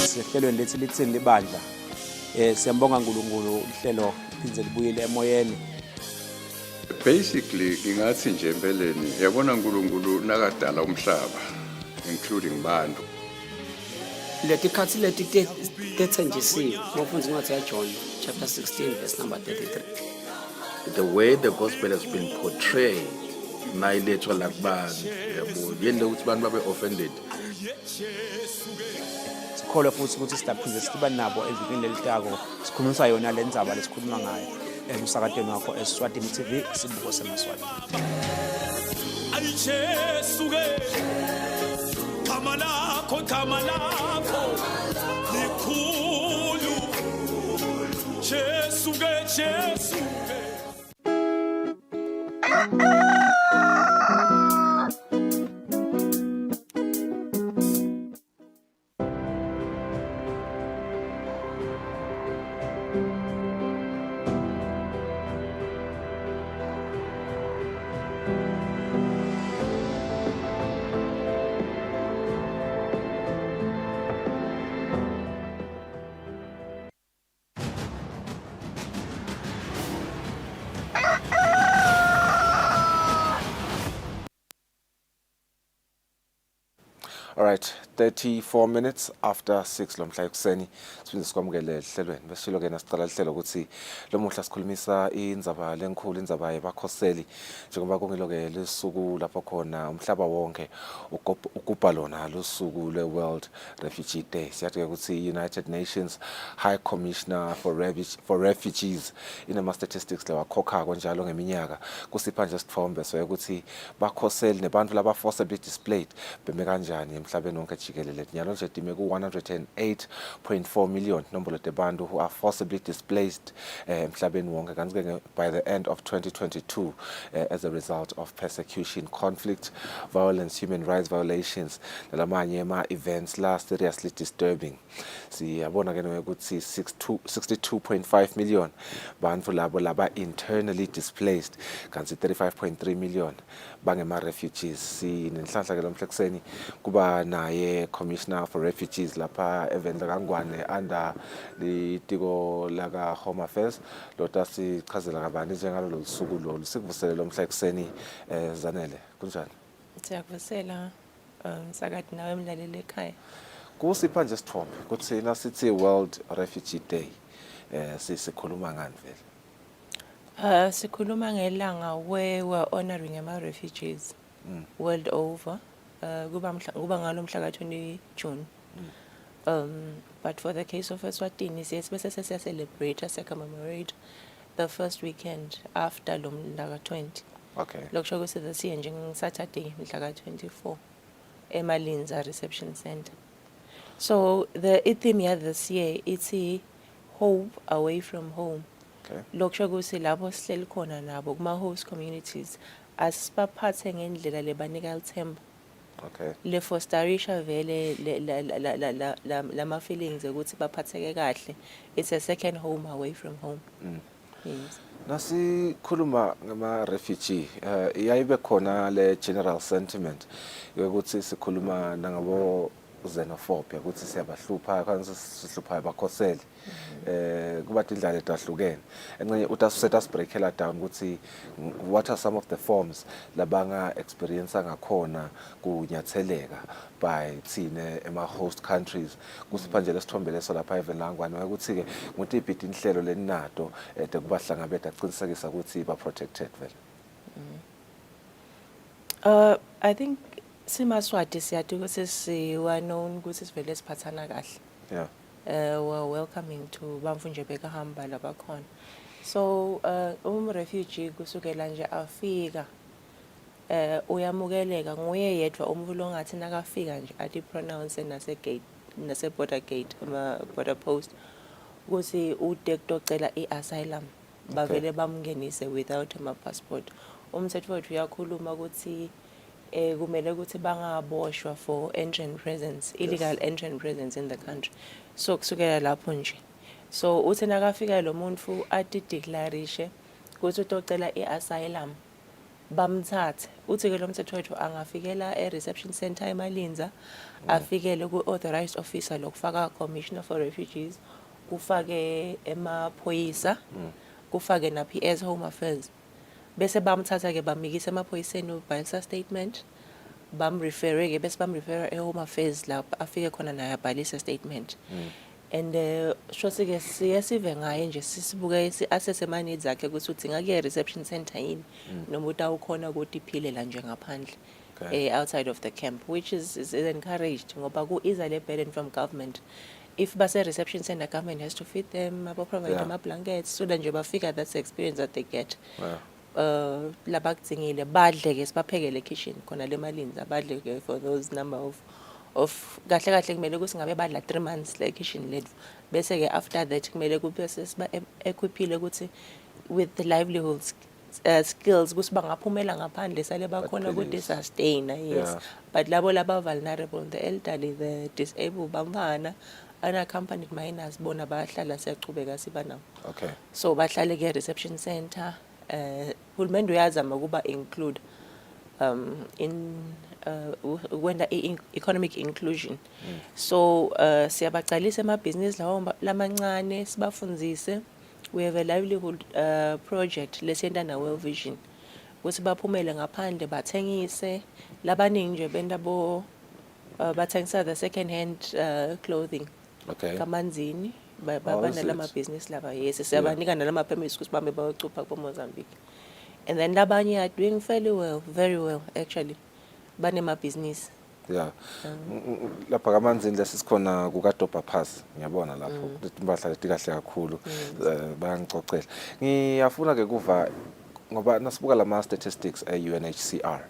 Sehlelweni lethi lithini libandla siyambonga uNkulunkulu ihlelo liphindze libuyele emoyeni. Basically ngingathi nje empeleni yabona uNkulunkulu nakadala umhlaba including bantu. Letikhathi leti tethenjisiwe ngofundza incwadi yaJohn chapter 16 verse number 33. The way the gospel has been portrayed nayilethwa la kubantu yabo yende ukuthi abantu babe offended. Sikholwa futhi ukuthi sidaphinde siba nabo evikini lelitako sikhulumisa yona le ndzaba lesikhuluma ngayo emsakatweni wakho Eswatini TV sibuko semaswati. Ayichesuke kamalakho likhulu Jesuke All right, 34 minutes after 6 lomhla ekuseni siphinde sikwamukele ehlelweni besilo ke nasicala ihlelo ukuthi lomuhla sikhulumisa indzaba lenkulu indzaba yebakhoseli njengoba kungiloke lesuku lapho khona umhlaba wonke ugubha lona lusuku le-World Refugee Day. Siyathi ukuthi United Nations High Commissioner for Refugees inama statistics lewakhokha konjalo ngeminyaka kusipha nje sithombe sokuthi bakhoseli nebantu laba forcibly displaced beme kanjani emhlabeni wonke jikelele. Nyalo nje time ku 108.4 million nombolo tebantu who are forcibly displaced emhlabeni wonke kanti by the end of 2022 as a result of persecution, conflict, violence, human rights violations lamanye ama events la seriously disturbing. Siyabona ke ukuthi 62.5 million bantu laba internally displaced kanti 35.3 million bangema refugees. Sinenhlanhla ke lomhlekuseni kuba naye Commissioner for Refugees lapha evenda kangwane under litiko laka Home Affairs lota sichazela kabani njengalo losuku lo sikuvusele lomhla ekuseni Zanele kunjani? Siyakuvusela sakade nawe emlaleli ekhaya. Kusipha nje sithombe ukuthi nasithi World Refugee Day sikhuluma ngani vele? Sikhuluma ngelanga where we're honoring ama refugees world over. Kuba ngalo mhla ka 20 June. But for the case of Eswatini siya celebrate commemorate the first weekend after lo mhla ka 20. Okay. Lokusho ukuthi siya njenge Saturday mhla ka 24 eMalinza Reception Center. So the theme here this year it's hope away from home. Okay. Lokusho ukuthi lapho sihleli khona nabo kuma host communities asibaphathe ngendlela lebanika ithemba. Okay. Le fosterisha vele lama feelings ukuthi baphatheke kahle. It's a second home away from home. Yes. Nasikhuluma ngama refugee iyayibe khona le general sentiment ukuthi sikhuluma nangabo xenophobia ukuthi siyabahlupha kanti sihlupha abakhoseli kuba indlela edahlukene encenye set us breakela down ukuthi what are some of the forms labanga experience ngakhona kunyatheleka by thine ema host countries kusipha nje lesithombe leso lapha evelangwane ukuthi ke ngutiphi inhlelo leninato kubahlangabetha aqinisekisa ukuthi ba protected vele. I think simaswati siyati ukuthi siwa known ukuthi sivele siphathana kahle. Yeah. We're welcoming to bamfunje bekahamba labakhona. So refugee kusukela nje afika uyamukeleka nguye yedwa umuntu ongathi nakafika nje athi pronounce nase border gate ama border post ukuthi ude kutocela iasylum bavele bamngenise without ama passport. Umthetho wethu uyakhuluma ukuthi kumele ukuthi bangaboshwa for entry and presence, illegal entry and presence in the country. So kusukela lapho nje. So uthi nakafika lo muntu athi declaration ukuthi utocela iasylum bamthathe. Uthi ke lo mthetho wethu angafikela reception center eMalinza afikele ku authorized officer lokufaka commissioner for refugees kufake emaphoyisa kufake na PS Home Affairs. Bese bamthatha ke bamikisa emaphoyiseni ubhalisa statement bamrefere ke bese bamrefera eHome Affairs lapha afike khona naye abhalisa statement. And shose ke siyasive ngaye nje sisibuke assess ama needs akhe ukuthi udinga ke reception center yini noma utawukhona ukuthi iphilela nje ngaphandle outside of the camp, which is encouraged ngoba ku is a burden from government. If base reception center, government has to feed them, provide them blankets, so then nje bafika, that's the experience that they get. Labakuzingile badle ke sibaphekele kitchen khona le Malinza badle ke for those number of kahle kahle kumele kusingabe badla 3 months le kitchen lethu bese ke after that kumele kube sesiba equippile ukuthi with the livelihoods skills kuthi bangaphumela ngaphandle sale bakhona ku sustain. Yes, but labo laba vulnerable, the elderly, the disabled, bamvana unaccompanied minors bona bahlala siyachubeka siba nabo. Okay, so bahlale ke reception center. Hulumende uyazama ukuba include in when the economic inclusion. So siyabacalisa amabhizinisi lawo lamancane sibafundzise. We have a livelihood project lesiyenta na Well Vision ukuthi baphumele ngaphandle bathengise labaningi nje bendabo bathengisa the second hand clothing. Okay, kamanzini banalama business laba. Yes, siyabanika nalama permits ukuthi bambe bayocupha ku Mozambique. And then labanye are doing fairly well, very well actually. Banema business. Yeah. Lapha kamanzini lesikhona kukaDopa Pass ngiyabona lapho impahla letikahle kakhulu bayangicocela. Ngiyafuna ke kuva ngoba nasibuka lama statistics UNHCR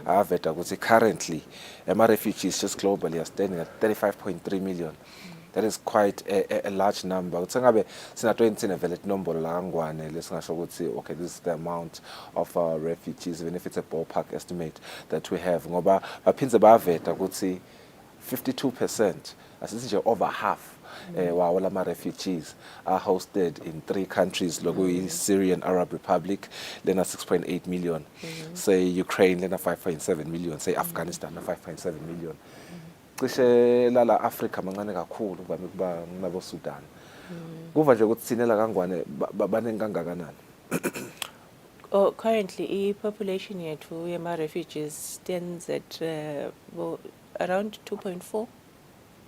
aveta ukuthi currently ama refugees just globally are standing at 35.3 million. That is quite a large number. Ukuthi ngabe sinato insine vele inombolo la ngwane lesingasho ukuthi okay, this is the amount of refugees, even if it's a ballpark estimate that we have. Ngoba baphinze baveta ukuthi 52% asithi nje over half wawo lama refugees are hosted in 3 countries lokuyi Syrian Arab Republic lena 6.8 million, say Ukraine lena 5.7 million, say Afghanistan na 5.7 million. Cishe lala Africa mancane kakhulu bami kuba nabo Sudan. Kuva nje ukuthi sinela kangwane baningi kangakanani. Currently population yethu yema refugees stands at around 2.4.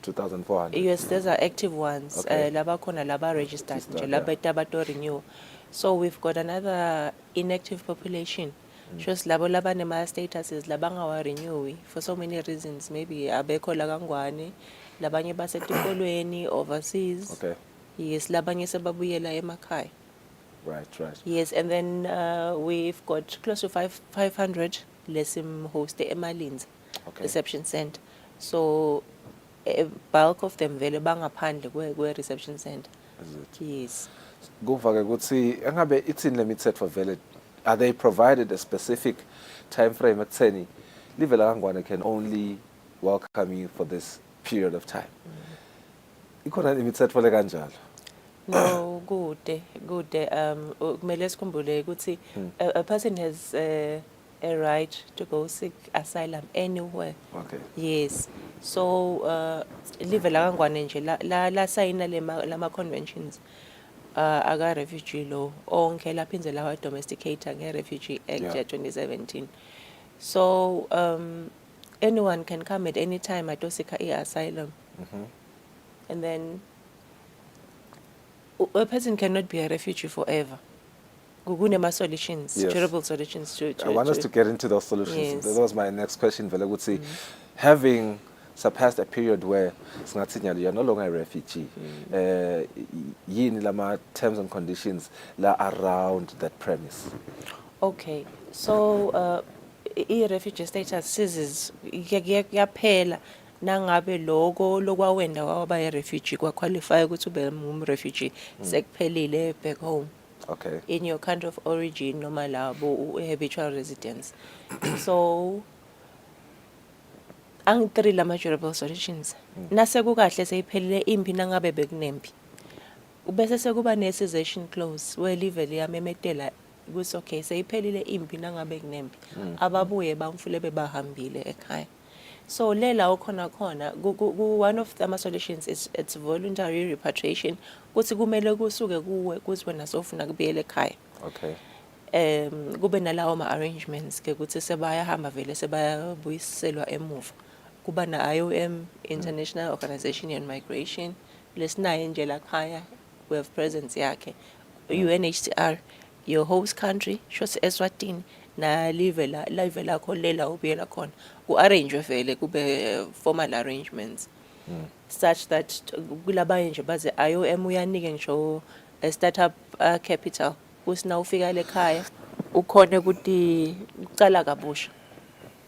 2,400. Yes, those are active ones. Okay. Laba khona laba registered nje laba tabato renew. So we've got another inactive population. Just labo laba nema statuses labanga wa renew for so many reasons, maybe abekho la kangwane labanye basetikolweni overseas. Okay. Yes, labanye sebabuyela emakhaya. Right. Yes, and then we've got close to 500 lesim host eMalinza reception center. So a bulk of them vele bangaphandle kwe reception center. Is it? Yes. Kuva ke ukuthi engabe ithini limited for vele, are they provided a specific time frame ekutheni live la kangwane can only welcome you for this period of time? Ikhona limited for le kanjalo? No, good. Kumele sikhumbule ukuthi a person has a right to go seek asylum anywhere. Okay. Yes. So live la kangwane nje la sign lama conventions aga refugee law onke laphinze lawa domesticator nge refugee act Yeah. ya 2017. So anyone can come at any time atosika asylum, and then a person cannot be a refugee forever. Kunema solutions, Yes. durable solutions to I want us to get into those solutions. Yes. That was my next question. Vele ukuthi having surpassed a period where singathi you're no longer a refugee, yini lama terms and conditions la around that premise? Okay, so i-refugee status sizes yaphela nangabe loko lokwawenda waba i-refugee kwaqualify ukuthi ube refugee sekuphelile back home. Okay. In your country of origin noma labo habitual residence. So ang-3 lama durable solutions. Nase kukahle seyiphelile impi nangabe bekunempi. Ubese sekuba ne-cessation clause where live liyamemetela ukuthi okay seyiphelile impi nangabe kunempi. Ababuye bamfule bebahambile ekhaya. So lela okhona khona one of the solutions is it's voluntary repatriation kuthi kumele kusuke kuwe kuthi wena sofuna kubuyela ekhaya. Okay. Kube nalawo arrangements ke kuthi sebayahamba vele sebayabuyiselwa emuva. Kuba na IOM, International Organization on Migration, lesinayo nje la khaya we have presence yakhe. UNHCR, your host country, shose Eswatini na live lakho lela ubuyela khona. Ku arrange vele kube formal arrangements such that kulabaye nje baze IOM uyanike ngisho a startup capital kusina ufika lekhaya ukhone ukuthi ucala kabusha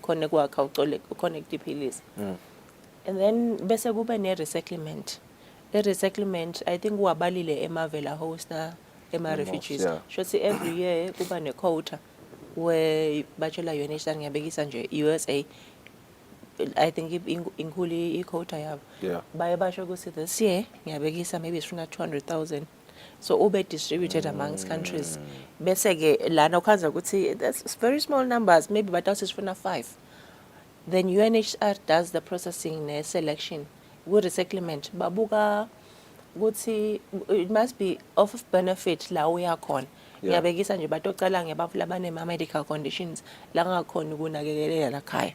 khone kwakha ucole uconnect iphilisi. And then bese kube ne resettlement. I think wabalile emavela host na ema refugees. Yeah. Shothi every year kuba ne quota where bachelor UNHCR ngiyabekisa nje USA, I think inkulu i-quota yabo. Yeah. Baye basho ukuthi this year ngiyabekisa maybe sifuna 200,000. So ube distributed amongst countries. Bese ke lana ukhanza ukuthi that's very small numbers, maybe but sifuna 5. Then UNHCR does the processing ne selection. With resettlement babuka ukuthi it must be of benefit la uyakhona. Yeah. Ngiyabekisa nje batocala ngebafu labane medical conditions la ngakhona ukunakekeleka la khaya.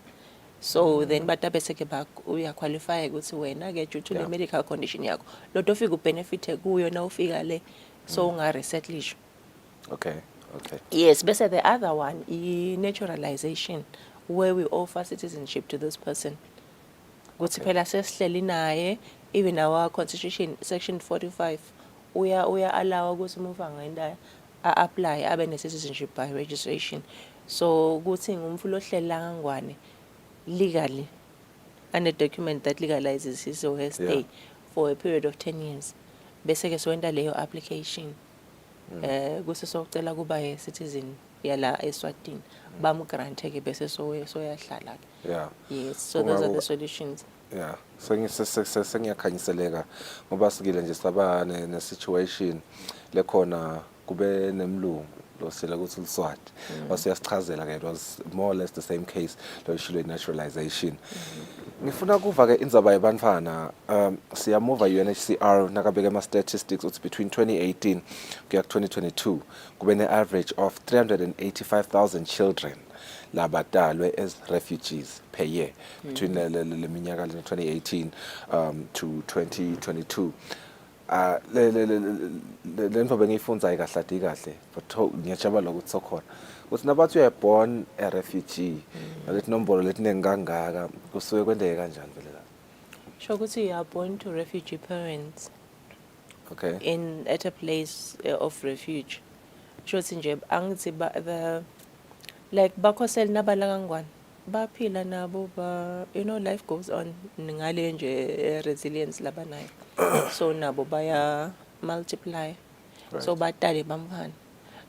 So then batabese ke uya qualify ukuthi wena ke due to the medical condition yakho lotho ufika ubenefit kuyo na ufika le so unga resettlish. Okay. Okay. Yes, bese the other one is naturalization where we offer citizenship to this person. Ukuthi phela sesihleli naye even our constitution section 45 uya allow ukuthi umuva ngenda apply abe ne citizenship by registration. So ukuthi ngumfulo ohlela kangwane legally and a document that legalizes his or her stay for a period of 10 years. Bese ke soenda leyo application. Kuse sokucela kuba ye citizen yala Eswatini. Bamgrante ke bese so yahlala. Yeah. Yes, so those are the solutions. Yeah. Sengiyakhanyiseleka ngoba sikile nje saba ne situation lekhona kube nemlungu losela ukuthi uLswati wasiyasichazela ke it was more or less the same case lo issue naturalization. Ngifuna kuva ke indzaba yabantwana siyamuva UNHCR nakabeka ama statistics uthi between 2018 kuya 2022 kube ne average of 385,000 children labatalwe as refugees per year between le minyaka le 2018 to 2022. Le nto bengiyifunza ikahladi kahle but ngiyajabula ukuthi sokhona uthi nabathi you are born a refugee lethi nombolo lethi ngangaka kusuke kwendeke kanjani vele la? Sho ukuthi you are born to refugee parents. Okay. At a place of refuge. Shothi nje angithi the like bakhosela nabala kangwane baphila nabo life goes on ngale nje resilience labanayo. So nabo baya multiply. So batale bamfana.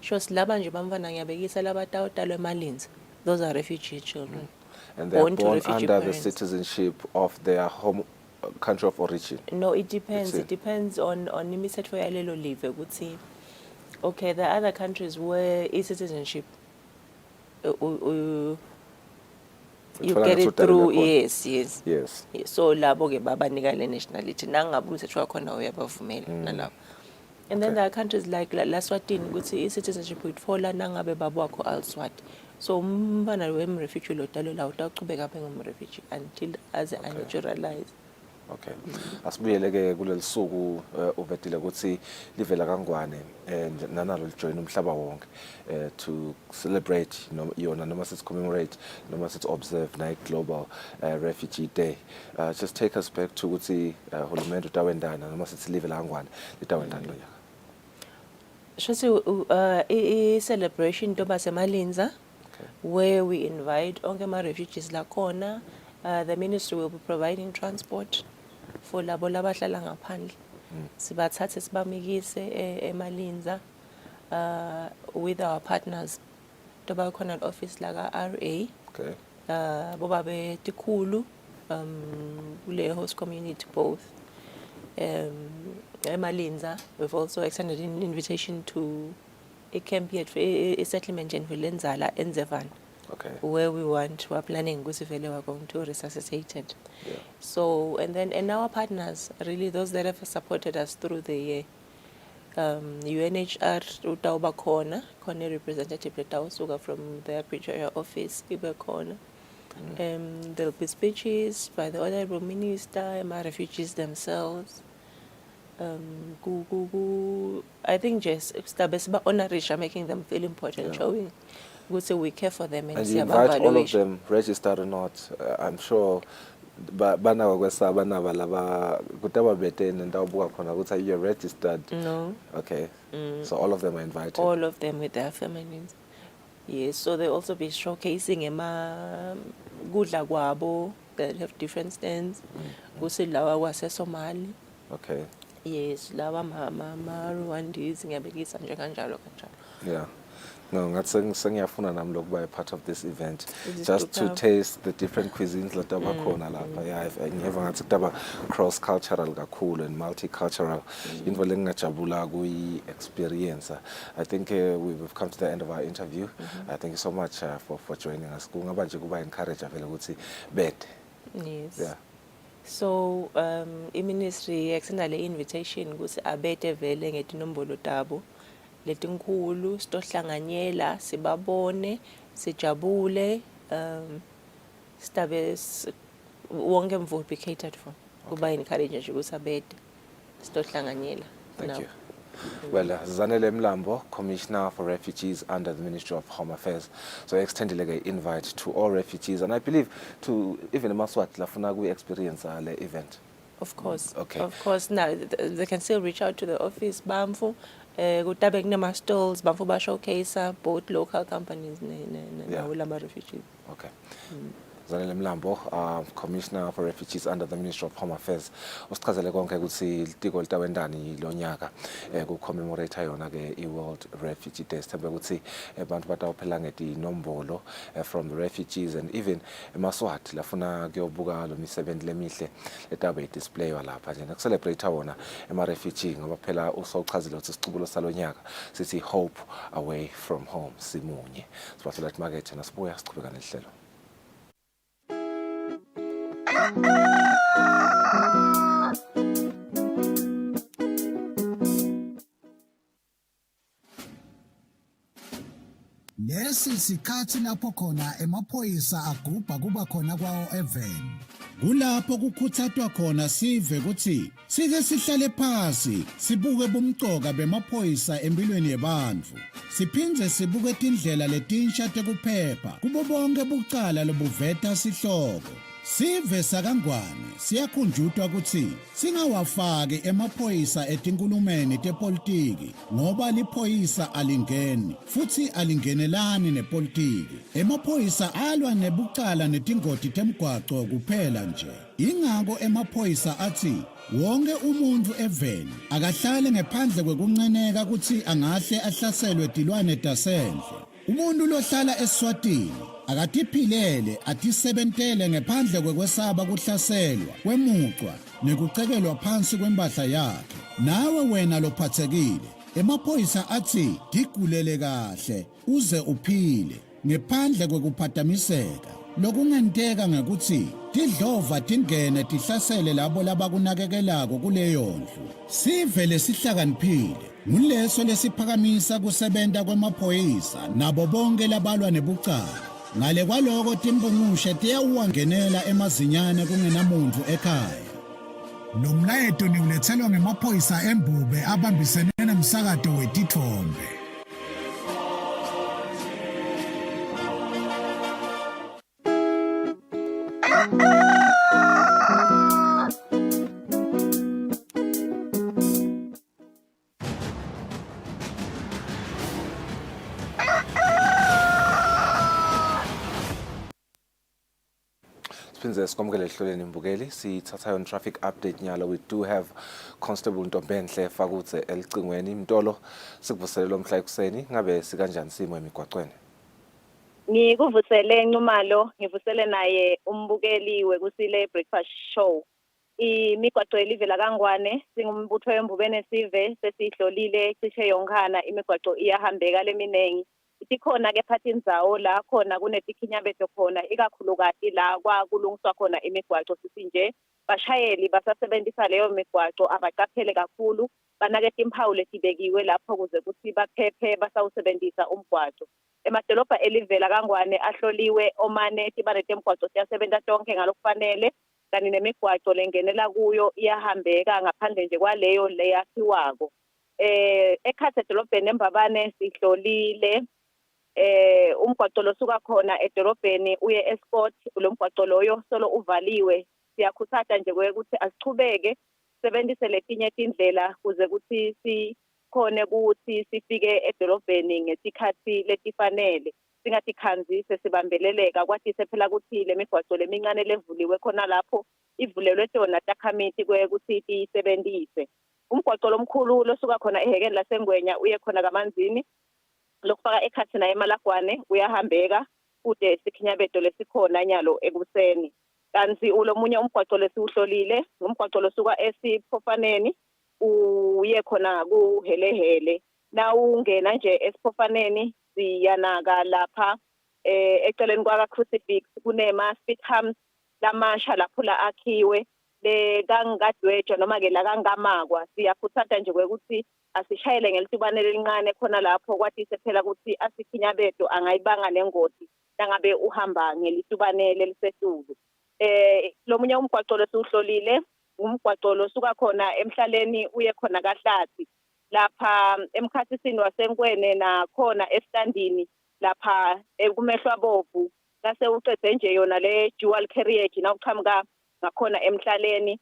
Shows laba nje bamfana ngiyabekisa labatawutalwe eMalinzi. Those are refugee children. And they are born refugee under parents. the citizenship of their home country of origin. No, it depends. It depends on imithetho yalelo live ukuthi okay, there are other countries where citizenship you get it through, yes. Yes. So labo ke babanika le nationality nangabe umthetho wakhona uyabavumela nalabo. And then there are countries like Eswatini ukuthi i-citizenship uyitfola nangabe babo wakho al-Swati. So umntwana wemrefugee lo dalo la utaqhubeka abe ngumrefugee until aze naturalize. Okay. Asibuyele ke kuleli suku uvetile ukuthi livela kangwane nanalo lijoin umhlaba wonke to celebrate yona noma sithi commemorate noma sithi observe night global refugee day. Just take us back to ukuthi hulumende utawendana noma sithi livela kangwane litawendana lo nyaka. Shothi i-celebration toba semalinza where we invite onke ma-refugees lakhona. The ministry will be providing transport for labo labahlala ngaphandle. Sibathathe sibamikise eMalinza with our partners. Toba khona office la RA. Okay. Boba be Tikulu kule host community both. Malinza, we've also extended an invitation to a camp here, a settlement in Vilenzala and Zevan, where we're planning we're going to resuscitate it. Yeah. So, and our partners, really those that have supported us through the year, UNHR, Utauba Corner, Corner representative Letausuga from the Pretoria office, Ibe Corner. There'll be speeches by the Honorable Minister, my refugees themselves. I think just honoration, making them feel important, showing good so we care for them and you invite all of them, registered or not. I'm sure bana kwesaba laba kutaba beten and dabuka khona ukuthi you're registered. No. Okay. So all of them are invited. All of them with their families. Yes, so they'll also be showcasing gudla kwabo that have different stands. Kusilawa wase Somali. Okay. Yes, lawa ma Rwandese ngiyabekisa nje kanjalo. Yeah. No, ngiyafuna nami lokuba a part of this event just to taste the different cuisines lataba khona lapha. Yeah, ngiyeva ngathi kutaba cross cultural kakhulu and multicultural. Into lengajabula kuyi experience. I think we've come to the end of our interview. Thank you so much for joining us. Kungaba nje kuba encourage vele ukuthi bed. Yes. Yeah. So i-ministry extenda le invitation ukuthi abete vele ngetinombolo tabo letinkulu sitohlanganyela sibabone sijabule sitabe wonke mvu be catered for kuba encourage nje ukuthi abete sitohlanganyela. Thank you. Well, Zanele Mlambo, Commissioner for Refugees under the Ministry of Home Affairs. So I extended an invite to all refugees, and I believe to even Maswat Lafunagu experience the event. Of course. Okay. Of course. Now they can still reach out to the office. Bamfu, kutabek nama stalls. Bamfu ba showcase both local companies na refugees. Okay. Zanele Mlambo, Commissioner for Refugees under the Ministry of Home Affairs. Usichazele konke ukuthi litiko litawendani lo nyaka ku-commemorate yona ke i-World Refugee Day. Sithembe ukuthi abantu batawuphela ngetinombolo from the refugees and even eMaswati lafuna kuyobuka lo misebenzi lemihle etabe display lapha nje nakucelebrate wona ema-refugee ngoba phela usawuchazile ukuthi isicubulo salo nyaka sithi hope away from home simunye. Sibathola ethi makethe nasibuya sichubeka nehlelo. Lesi sikhathi lapho khona emaphoyisa agubha kuba khona kwawo even. Kulapho kukuthathwa khona sive ukuthi sike sihlale phansi sibuke bumcoka bemaphoyisa empilweni yabantu. Siphindze sibuke indlela letinsha tekuphepha kubo bonke bucala lobuveta sihloko. Sive sakangwane siyakhunjutwa ukuthi singawafaki emaphoyisa etinkulumeni tepolitiki ngoba liphoyisa alingeni futhi alingenelani nepolitiki. Emaphoyisa alwa nebucala netingoti temgwaco kuphela nje. Ingako emaphoyisa athi wonke umuntu eveni akahlale ngaphandle kwekunceneka ukuthi angahle ahlaselwe tilwane tasendle. Umuntu lohlala Eswatini akatiphilele atisebentele ngaphandle kwekwesaba kuhlaselwa kwemucwa nekucekelwa phansi kwempahla yakhe. Nawe wena lophathekile emaphoyisa athi digulele kahle uze uphile. ngephandle kwekuphazamiseka lokungenteka ngekuthi tidlova tingene tihlasele labo labakunakekelako kuleyo ndlu. Sivele sihlakaniphile nguleso lesiphakamisa kusebenta kwemaphoyisa nabo bonke labalwa nebucala. Ngale kwaloko timbungushe tiyawuwangenela emazinyane kungenamuntu ekhaya. Lo mlayeto niulethelwa ngemaphoyisa eMbube abambisene nomsakato wetithombe. Siphinze sikwamukele ehlelweni imbukeli sithatha on traffic update nyalo. We do have Constable Ntombenhle Fakutse elicingweni imtolo sikuvuselelwa mhla ekuseni ngabe sikanjani simo emigwaqweni. Ngikuvusele Ncumalo ngivusele naye umbukeli wekusile breakfast show. Imigwaqo elivela kaNgwane singumbutho wembubene sive sesihlolile cishe yonkana imigwaqo iyahambeka leminengi. Ikhona ke phathi indzawo la khona kunetikhinyabeto khona ikakhulukazi la kwakulungiswa khona imigwaqo sithi nje bashayeli basasebenzisa leyo migwaqo abaqaphele kakhulu banaketa imphawu letibekiwe lapho kuze kuthi baphephe basawusebenzisa umgwaqo. Emadolobha elivela kaNgwane ahloliwe omane tibanete emgwaqo siyasebenza tonke ngalokufanele kanti nemigwaqo lengenela kuyo iyahambeka ngaphandle nje kwaleyo leyakhiwako. Ekhathe edolobheni eMbabane sihlolile umgwaqo losuka khona edolobheni uye eSport lo mgwaqo loyo solo uvaliwe. Siyakhuthaza nje ukuthi asichubeke sebenzise letinye indlela kuze kuthi sikhone ukuthi sifike edolobheni ngesikhathi letifanele singatikhanzise sibambeleleka kwathi sephela ukuthi lemigwaqo lemincane levuliwe khona lapho ivulelwe tona takhamiti kwekuthi isebenzise. Umgwaqo lomkhulu losuka khona ehekeni laseNgwenya uye khona kaManzini lokufaka ekhathi na eMalagwane uyahambeka kude sikhinyabeto lesikhona nyalo ekuseni. Kanti ulomunye umgwaqo lesiuhlolile umgwaqo losuka eSiphofaneni uye khona kuhelehele. Na ungena nje eSiphofaneni siyanaka lapha eceleni kwa Crucifix kunema speed humps lamasha lapho la akhiwe lekangadwetshwa noma ke la kangamakwa. Siyakhuthaza nje ukuthi asishayele ngelitubane lelincane khona lapho kwathi sephela ukuthi asikhinyabeto angayibanga nengozi nangabe uhamba ngelitubane lelisetulu. Lomunye umgwaqo lesiuhlolile umgwaqo losuka khona emhlaleni uye khona kaHlathi lapha emkhathisini waseNkwene nakhona esitandini lapha kumehlwa bovu lase uqede nje yona le dual carriage nawuqhamuka ngakhona emhlaleni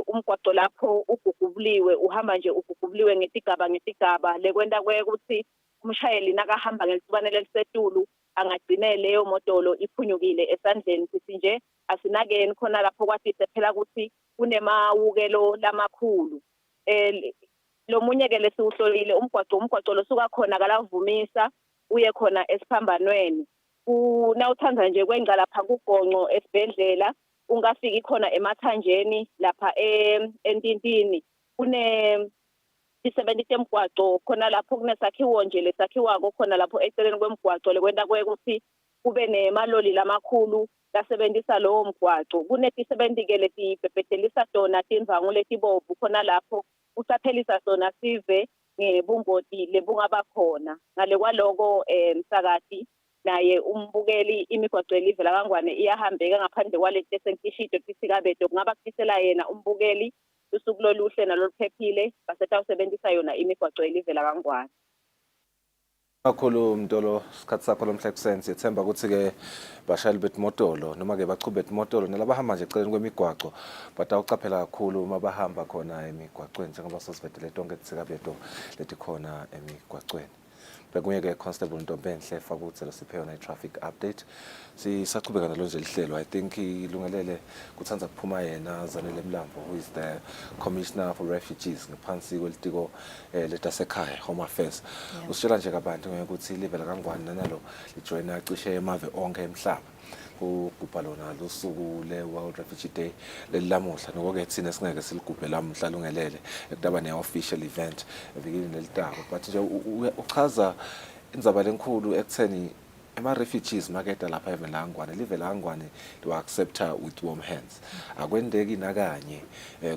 umgwaqo lapho ugugubuliwe uhamba nje ugugubuliwe ngesigaba lekwenta ukuthi umshayeli nakahamba ngelitubane lelisetulu angagcine leyo motolo iphunyukile esandleni. Sithi nje asinakeni khona lapho kwathi sephela ukuthi kunemawukelo lamakhulu. Lomunye ke lesiuhlolile umgwaqo losuka khona kalavumisa uye khona esiphambanweni. Nawuthanza nje kwenqa lapha kugonqo esibhedlela ungafiki khona emathanjeni lapha entintini kune isebenzise emgwaqo khona lapho kunesakhiwo nje lesakhiwako khona lapho eceleni kwemgwaqo lekwenta ukuthi kube nemaloli lamakhulu lasebenzisa lowo mgwaqo. Kunetisebenzi ke letibhebhedelisa tona tindvangu letibovu khona lapho ucaphelisa sona sive ngebungoti lebungaba khona. Ngale kwaloko msakati naye umbukeli imigwaqo elivela kaNgwane iyahambeka ngaphandle kwaleti esenkishito tisikabeto kungaba kusisela yena umbukeli usuku loluhle naloluphephile basetha usebenzisa yona imigwaqo elivela kaNgwane. Kakhulu mtolo sikhathi sakho lomhla ekuseni siyethemba ukuthi ke bashayeli betimotolo noma ke bachube betimotolo nalabahamba nje eceleni kwemigwaqo batawucaphela kakhulu uma bahamba khona emigwaqweni njengoba sosivedele tonke tisikabeto letikhona emigwaqweni. Bekunye-ke Constable Ntombenhle Fakutse losiphe yona i-traffic update. Sisaqhubeka nalo nje lihlelo. I think ilungelele kuthanza kuphuma yena Zanele Mlambo who is the Commissioner for Refugees ngaphansi kwelitiko letasekhaya Home Affairs. Usitshela nje kabantu ukuthi livela kaNgwane nanalo lijoyina cishe emave onke emhlaba kugubha lona lusuku le-World Refugee Day lelilamuhla. Noko-ke thina singeke siligubhe lamuhla lungelele ekudaba ne-official event evikini nelitako but nje uchaza indzaba lenkulu ekutheni ama-refugees makeda lapha evelangwane livelangwane liwa-accepta with warm hands akwendeki nakanye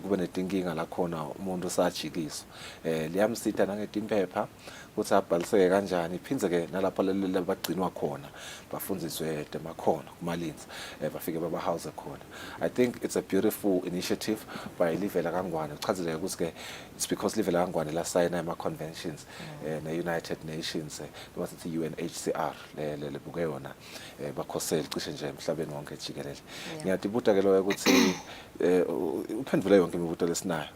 kube netinkinga lakhona umuntu usajikiswa liyamsita nangetimpepha ukuthi abhaliseke kanjani iphindze-ke nalapho bagcinwa khona bafundziswe temakhono kumalinzi bafike babahawuze khona. I think it's a beautiful initiative by live lakangwane kuchazile ukuthi-ke it's because live lakangwane lasayina ama-conventions ne-United Nations noma sithi UNHCR lebuke yona bakhosele cishe nje emhlabeni wonke jikelele. Ngiyatibuta-ke loyo ukuthi uphendvule yonke imibuto lesinayo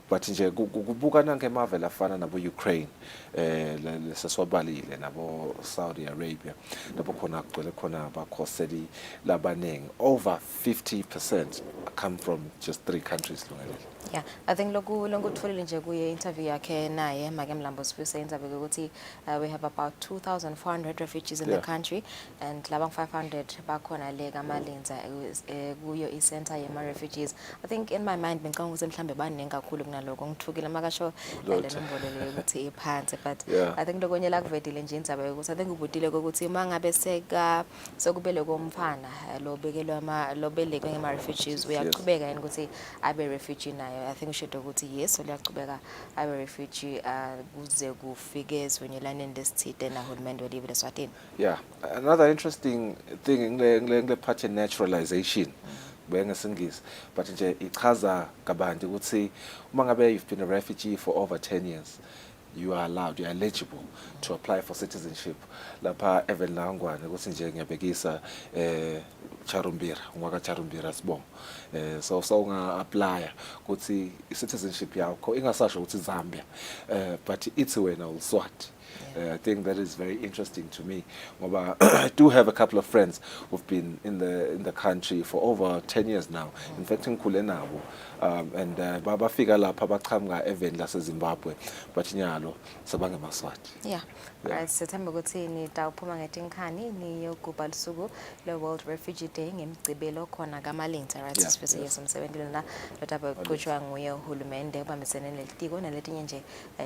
but nje kubuka nangemave lafana nabo Ukraine leseswabalile nabo Saudi Arabia lapho khona kugcwele khona bakhoseli labanengi over 50% come from just 3 countries lungelele. Yeah, I think lokutfolile nje kuye interview yakhe naye make Mlambo Sibuse interview ukuthi we have about 2,400 refugees in the country and labang 500 bakhona le kamalinza kuyo i-center yema refugees. I think in my mind bengicanga ukuthi mhlambe baningi kakhulu kunaloko ngithukile makasho le nombolo le ukuthi iphansi but I think lokonye la kuvedile nje indzaba ukuthi I think ubudile ukuthi mangabe sekubele komfana lobeleke ngema refugees uyaqhubeka yini ukuthi abe refugee naye. I think usho ukuthi yes uliyaqhubeka abe refugee kuze kufike ezweni lesithide nahulumende welive leSwatini. Yeah, another interesting thing ngile part naturalization bengesingisi but nje ichaza kabanti ukuthi uma ngabe you've been a refugee for over 10 years you are allowed, you are eligible to apply for citizenship lapha evelangwane ukuthi nje ngiyabekisa Charumbira ngwaka Charumbira sibongo so unga apply ukuthi citizenship yakho ingasasho ukuthi Zambia but it's wena uSwati. I think that is very interesting to me. I do have a couple of friends who've been in the country for over 10 years now. In fact, in Kulenabo, and Baba figure lapha baqhamuka even laseZimbabwe, but nyalo sabange Maswati. Yeah. Right, September ukuthi nitawuphuma ngetinkani niyogubha lusuku le World Refugee Day ngemgcibelo khona kamalinza right sifise yesomsebentini la lotaba kuqhutshwa nguye uhulumende ubambisene nelitiko naletinye nje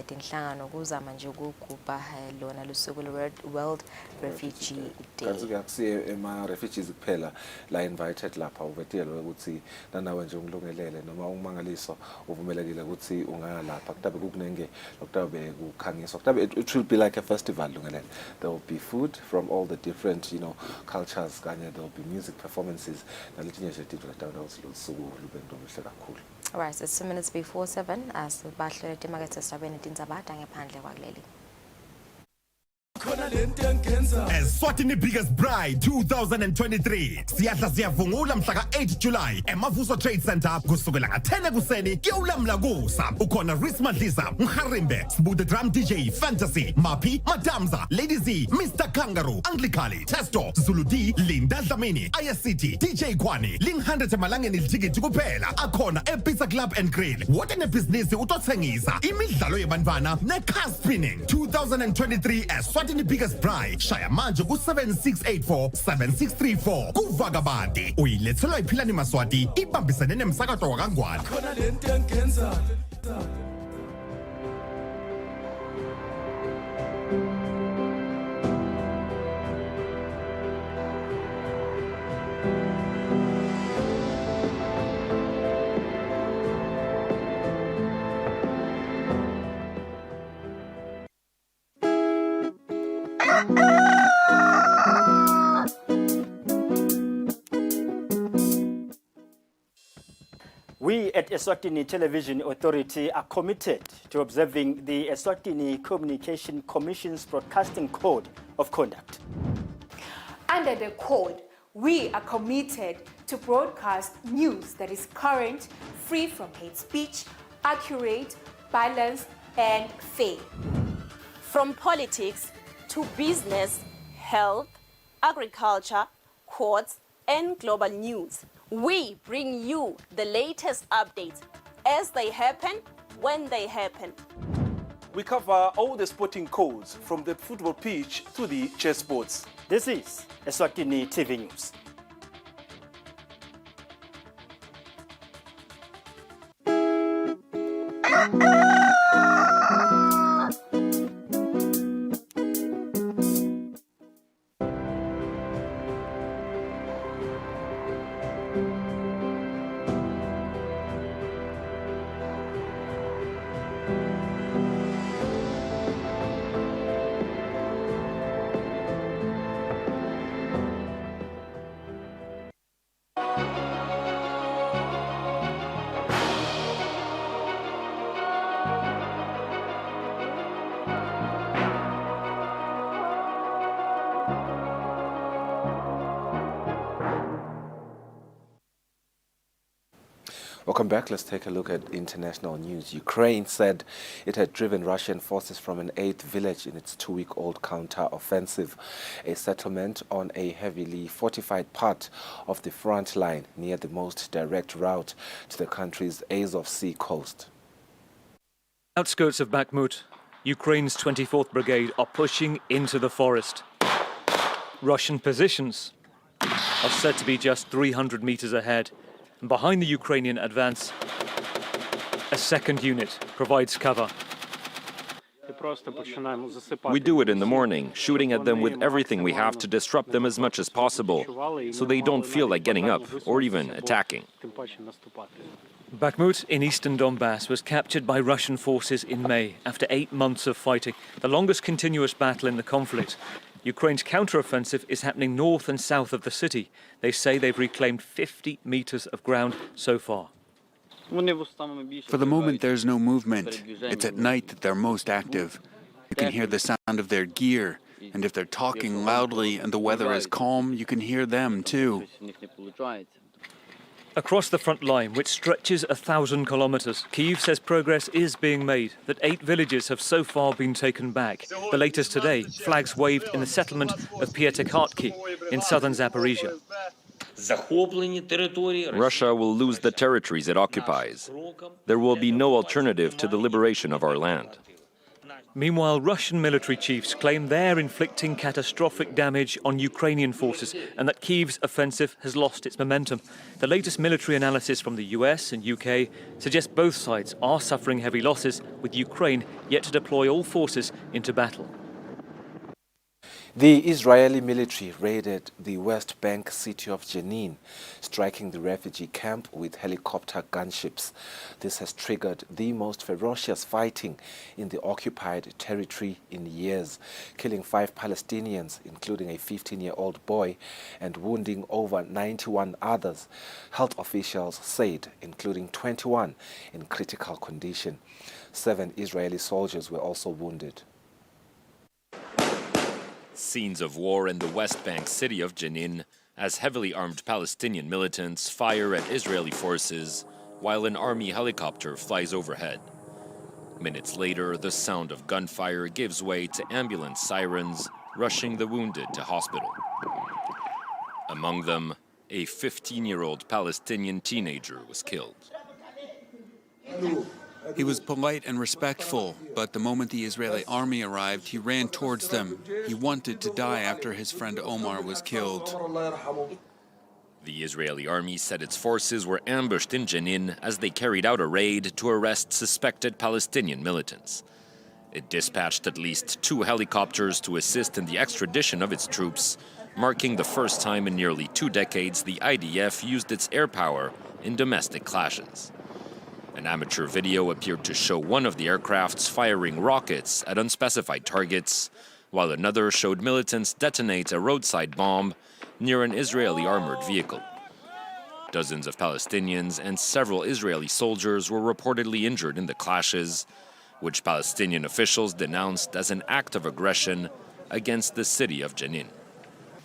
tinhlangano kuzama nje ukugubha lona lusuku le World Refugee Day. Kanti akusiye ema-refugees kuphela la invited lapha uvetiyelwe ukuthi nanawe nje ungilungelele noma ungimangaliso uvumelekile ukuthi ungaya lapha kutabe kukunenge lokutabe kukhangiswa kutabe it will be like a festival lungelele. There will be food from all the different cultures kanye there will be music performances naletinye nje titho latawo lusuku lube ndomuhle kakhulu. All right, it's 2 minutes before 7 as bahlele timakethe esabeni tindzabada ngephandle kwakuleli. Eswatini Biggest Bride 2023 siyahla siyavungula mhla ka-8 July eMavuso Trade Center kusukela nga-10 ekuseni kuyawulamla kusa ukhona Reese Madlisa Mharimbe Sibude Drum DJ Fantasy Mapi Madamza Lady Z Mr Kangaroo Anglicali Testo Zulu D Linda Dlamini Ayacity DJ Kwani ling100 emalangeni litikiti kuphela akhona ePizza Club and Grill wote nebhizinisi utothengisa imidlalo yebantwana ne-car spinning 2023 Eswatini Biggest Bride shaya manje ku-7684 7634 kuvakabandi uyilethelwa iphilani Maswati ibambisene nemsakato wakangwane. We at Eswatini Television Authority are committed to observing the Eswatini Communication Commission's Broadcasting Code of Conduct. Under the code, we are committed to broadcast news that is current, free from hate speech, accurate, balanced, and fair. From politics to business, health, agriculture, courts, and global news, we bring you the latest updates as they happen, when they happen. We cover all the sporting codes from the football pitch to the chessboards. This is Eswatini TV News. Welcome back. Let's take a look at international news. Ukraine said it had driven Russian forces from an 8th village in its 2-week-old counter-offensive, a settlement on a heavily fortified part of the front line near the most direct route to the country's Azov Sea coast. Outskirts of Bakhmut, Ukraine's 24th Brigade are pushing into the forest. Russian positions are said to be just 300 meters ahead. And behind the Ukrainian advance, a second unit provides cover. We do it in the morning, shooting at them with everything we have to disrupt them as much as possible, so they don't feel like getting up or even attacking. Bakhmut in eastern Donbass was captured by Russian forces in May after 8 months of fighting, the longest continuous battle in the conflict. Ukraine's counteroffensive is happening north and south of the city. They say they've reclaimed 50 meters of ground so far. For the moment, there's no movement. It's at night that they're most active. You can hear the sound of their gear, and if they're talking loudly and the weather is calm, you can hear them too. Across the front line, which stretches 1,000 kilometers, Kyiv says progress is being made, that 8 villages have so far been taken back. The latest today, flags waved in the settlement of Pyatakhatki in southern Zaporizhia. Russia will lose the territories it occupies. There will be no alternative to the liberation of our land. Meanwhile, Russian military chiefs claim they're inflicting catastrophic damage on Ukrainian forces and that Kyiv's offensive has lost its momentum. The latest military analysis from the US and UK suggests both sides are suffering heavy losses, with Ukraine yet to deploy all forces into battle. The Israeli military raided the West Bank city of Jenin, striking the refugee camp with helicopter gunships. This has triggered the most ferocious fighting in the occupied territory in years, killing 5 Palestinians, including a 15-year-old boy, and wounding over 91 others, health officials said, including 21 in critical condition. 7 Israeli soldiers were also wounded. Scenes of war in the West Bank city of Jenin as heavily armed Palestinian militants fire at Israeli forces while an army helicopter flies overhead. Minutes later, the sound of gunfire gives way to ambulance sirens rushing the wounded to hospital. Among them, a 15-year-old Palestinian teenager was killed. He was polite and respectful, but the moment the Israeli army arrived, he ran towards them. He wanted to die after his friend Omar was killed. The Israeli army said its forces were ambushed in Jenin as they carried out a raid to arrest suspected Palestinian militants. It dispatched at least 2 helicopters to assist in the extradition of its troops, marking the first time in nearly 2 decades the IDF used its air power in domestic clashes. An amateur video appeared to show one of the aircrafts firing rockets at unspecified targets, while another showed militants detonate a roadside bomb near an Israeli armored vehicle. Dozens of Palestinians and several Israeli soldiers were reportedly injured in the clashes, which Palestinian officials denounced as an act of aggression against the city of Jenin.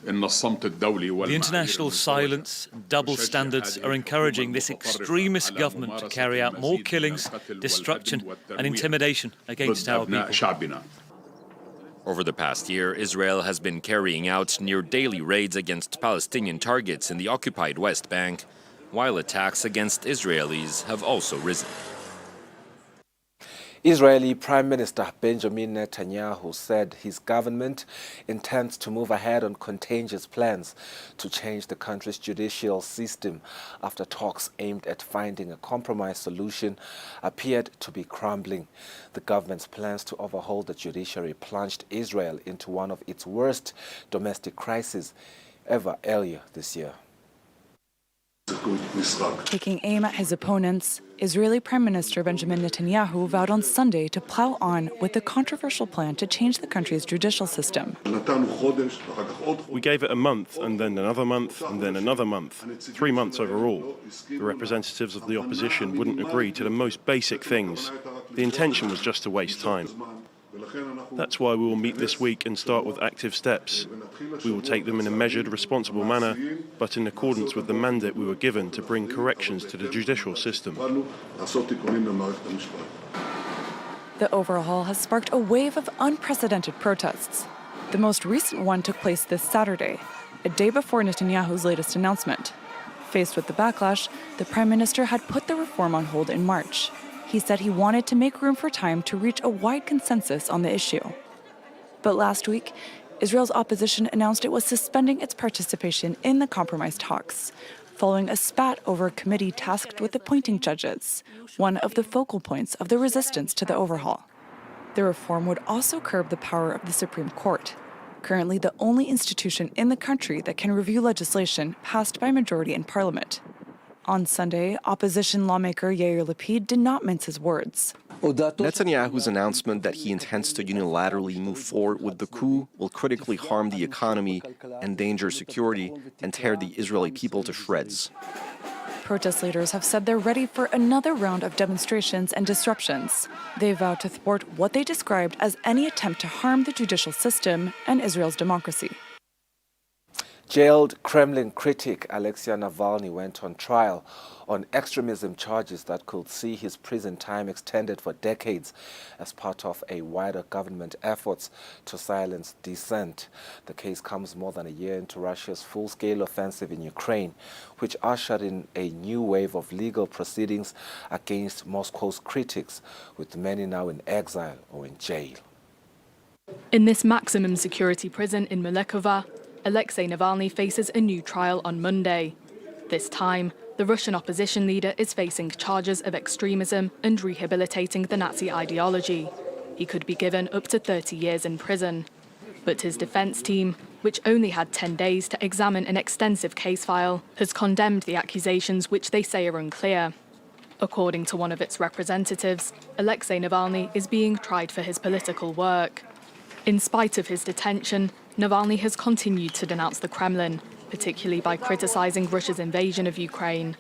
The international silence, double standards are encouraging this extremist government to carry out more killings, destruction and intimidation against our people. Over the past year, Israel has been carrying out near daily raids against Palestinian targets in the occupied West Bank, while attacks against Israelis have also risen. Israeli Prime Minister Benjamin Netanyahu said his government intends to move ahead on contagious plans to change the country's judicial system after talks aimed at finding a compromise solution appeared to be crumbling. The government's plans to overhaul the judiciary plunged Israel into one of its worst domestic crises ever earlier this year. Taking aim at his opponents, Israeli Prime Minister Benjamin Netanyahu vowed on Sunday to plow on with the controversial plan to change the country's judicial system. We gave it a month, and then another month, and then another month. 3 months overall. The representatives of the opposition wouldn't agree to the most basic things. The intention was just to waste time. That's why we will meet this week and start with active steps. We will take them in a measured, responsible manner, but in accordance with the mandate we were given to bring corrections to the judicial system. The overhaul has sparked a wave of unprecedented protests. The most recent one took place this Saturday, a day before Netanyahu's latest announcement. Faced with the backlash, the prime minister had put the reform on hold in March. He said he wanted to make room for time to reach a wide consensus on the issue. But last week, Israel's opposition announced it was suspending its participation in the compromise talks, following a spat over a committee tasked with appointing judges, one of the focal points of the resistance to the overhaul. The reform would also curb the power of the Supreme Court, currently the only institution in the country that can review legislation passed by majority in parliament. On Sunday, opposition lawmaker Yair Lapid did not mince his words. Netanyahu's announcement that he intends to unilaterally move forward with the coup will critically harm the economy, endanger security, and tear the Israeli people to shreds. Protest leaders have said they're ready for another round of demonstrations and disruptions. They vow to thwart what they described as any attempt to harm the judicial system and Israel's democracy. Jailed Kremlin critic Alexei Navalny went on trial on extremism charges that could see his prison time extended for decades as part of a wider government efforts to silence dissent. The case comes more than a year into Russia's full-scale offensive in Ukraine, which ushered in a new wave of legal proceedings against Moscow's critics, with many now in exile or in jail. In this maximum security prison in Mlekova, Alexei Navalny faces a new trial on Monday. This time, the Russian opposition leader is facing charges of extremism and rehabilitating the Nazi ideology. He could be given up to 30 years in prison. But his defense team, which only had 10 days to examine an extensive case file, has condemned the accusations, which they say are unclear. According to one of its representatives, Alexei Navalny is being tried for his political work. In spite of his detention, Navalny has continued to denounce the Kremlin, particularly by criticizing Russia's invasion of Ukraine.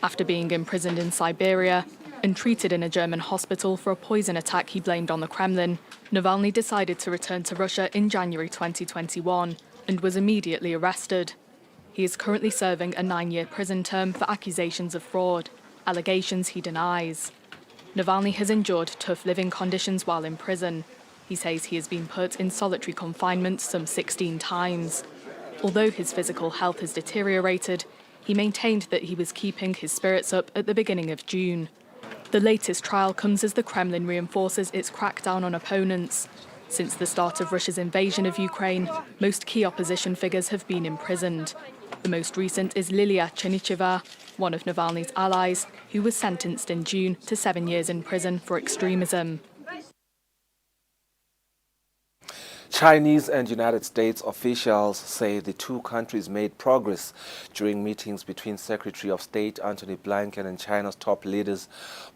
After being imprisoned in Siberia and treated in a German hospital for a poison attack he blamed on the Kremlin, Navalny decided to return to Russia in January 2021 and was immediately arrested. He is currently serving a 9-year prison term for accusations of fraud, allegations he denies. Navalny has endured tough living conditions while in prison. He says he has been put in solitary confinement some 16 times. Although his physical health has deteriorated, he maintained that he was keeping his spirits up at the beginning of June. The latest trial comes as the Kremlin reinforces its crackdown on opponents. Since the start of Russia's invasion of Ukraine, most key opposition figures have been imprisoned. The most recent is Lilia Chenicheva, one of Navalny's allies, who was sentenced in June to 7 years in prison for extremism. Chinese and United States officials say the two countries made progress during meetings between Secretary of State Antony Blinken and China's top leaders.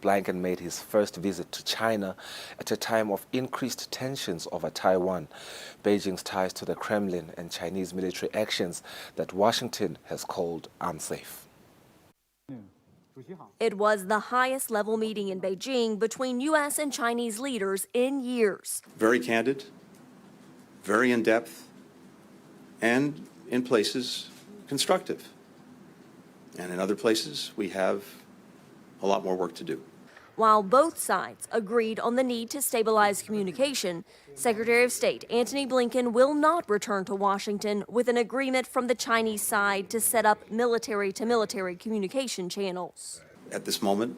Blinken made his first visit to China at a time of increased tensions over Taiwan, Beijing's ties to the Kremlin, and Chinese military actions that Washington has called unsafe. It was the highest level meeting in Beijing between U.S. and Chinese leaders in years. Very candid, very in-depth, and in places constructive. And in other places, we have a lot more work to do. While both sides agreed on the need to stabilize communication, Secretary of State Antony Blinken will not return to Washington with an agreement from the Chinese side to set up military-to-military communication channels. At this moment,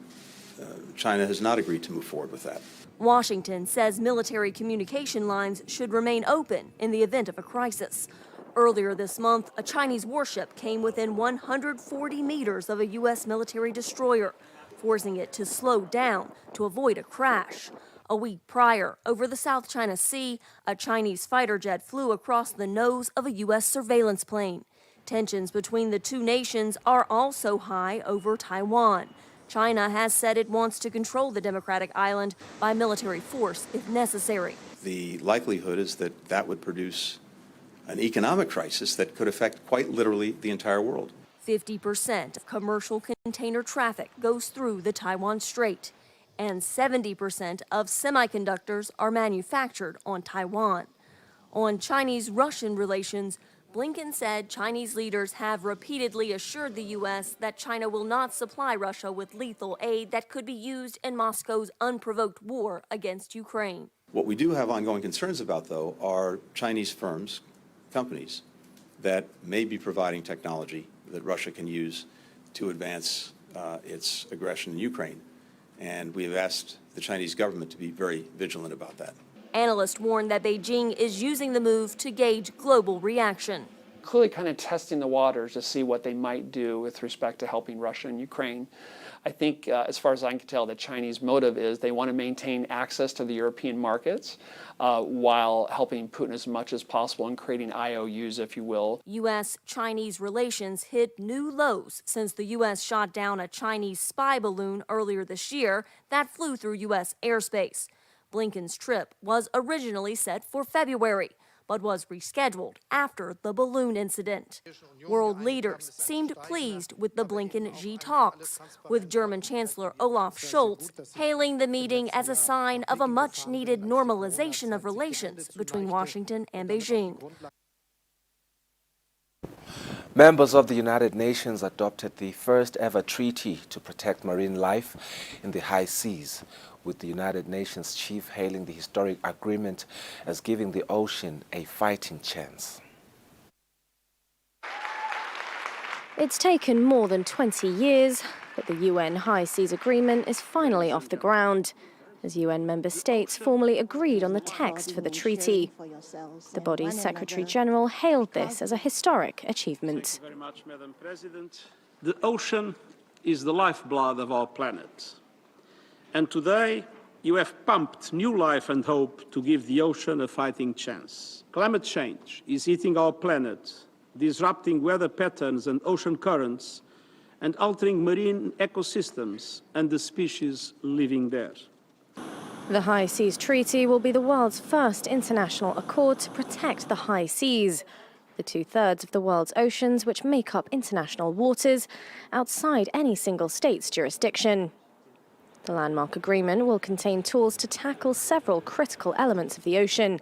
China has not agreed to move forward with that. Washington says military communication lines should remain open in the event of a crisis. Earlier this month, a Chinese warship came within 140 meters of a U.S. military destroyer, forcing it to slow down to avoid a crash. A week prior, over the South China Sea, a Chinese fighter jet flew across the nose of a U.S. surveillance plane. Tensions between the two nations are also high over Taiwan. China has said it wants to control the democratic island by military force if necessary. The likelihood is that that would produce an economic crisis that could affect quite literally the entire world. 50% of commercial container traffic goes through the Taiwan Strait, and 70% of semiconductors are manufactured on Taiwan. On Chinese-Russian relations, Blinken said Chinese leaders have repeatedly assured the U.S. that China will not supply Russia with lethal aid that could be used in Moscow's unprovoked war against Ukraine. What we do have ongoing concerns about, though, are Chinese firms, companies, that may be providing technology that Russia can use to advance its aggression in Ukraine. And we have asked the Chinese government to be very vigilant about that. Analysts warn that Beijing is using the move to gauge global reaction. Clearly kind of testing the waters to see what they might do with respect to helping Russia and Ukraine. I think, as far as I can tell, the Chinese motive is they want to maintain access to the European markets while helping Putin as much as possible and creating IOUs, if you will. U.S.-Chinese relations hit new lows since the U.S. shot down a Chinese spy balloon earlier this year that flew through U.S. airspace. Blinken's trip was originally set for February, but was rescheduled after the balloon incident. World leaders seemed pleased with the Blinken-Xi talks, with German Chancellor Olaf Scholz hailing the meeting as a sign of a much-needed normalization of relations between Washington and Beijing. Members of the United Nations adopted the first ever treaty to protect marine life in the high seas, with the United Nations chief hailing the historic agreement as giving the ocean a fighting chance. It's taken more than 20 years, but the UN High Seas Agreement is finally off the ground, as UN member states formally agreed on the text for the treaty. The body's Secretary-General hailed this as a historic achievement. Thank you very much, Madam President. The ocean is the lifeblood of our planet. And today, you have pumped new life and hope to give the ocean a fighting chance. Climate change is eating our planet, disrupting weather patterns and ocean currents, and altering marine ecosystems and the species living there. The High Seas Treaty will be the world's first international accord to protect the high seas, the 2/3 of the world's oceans which make up international waters outside any single state's jurisdiction. The landmark agreement will contain tools to tackle several critical elements of the ocean,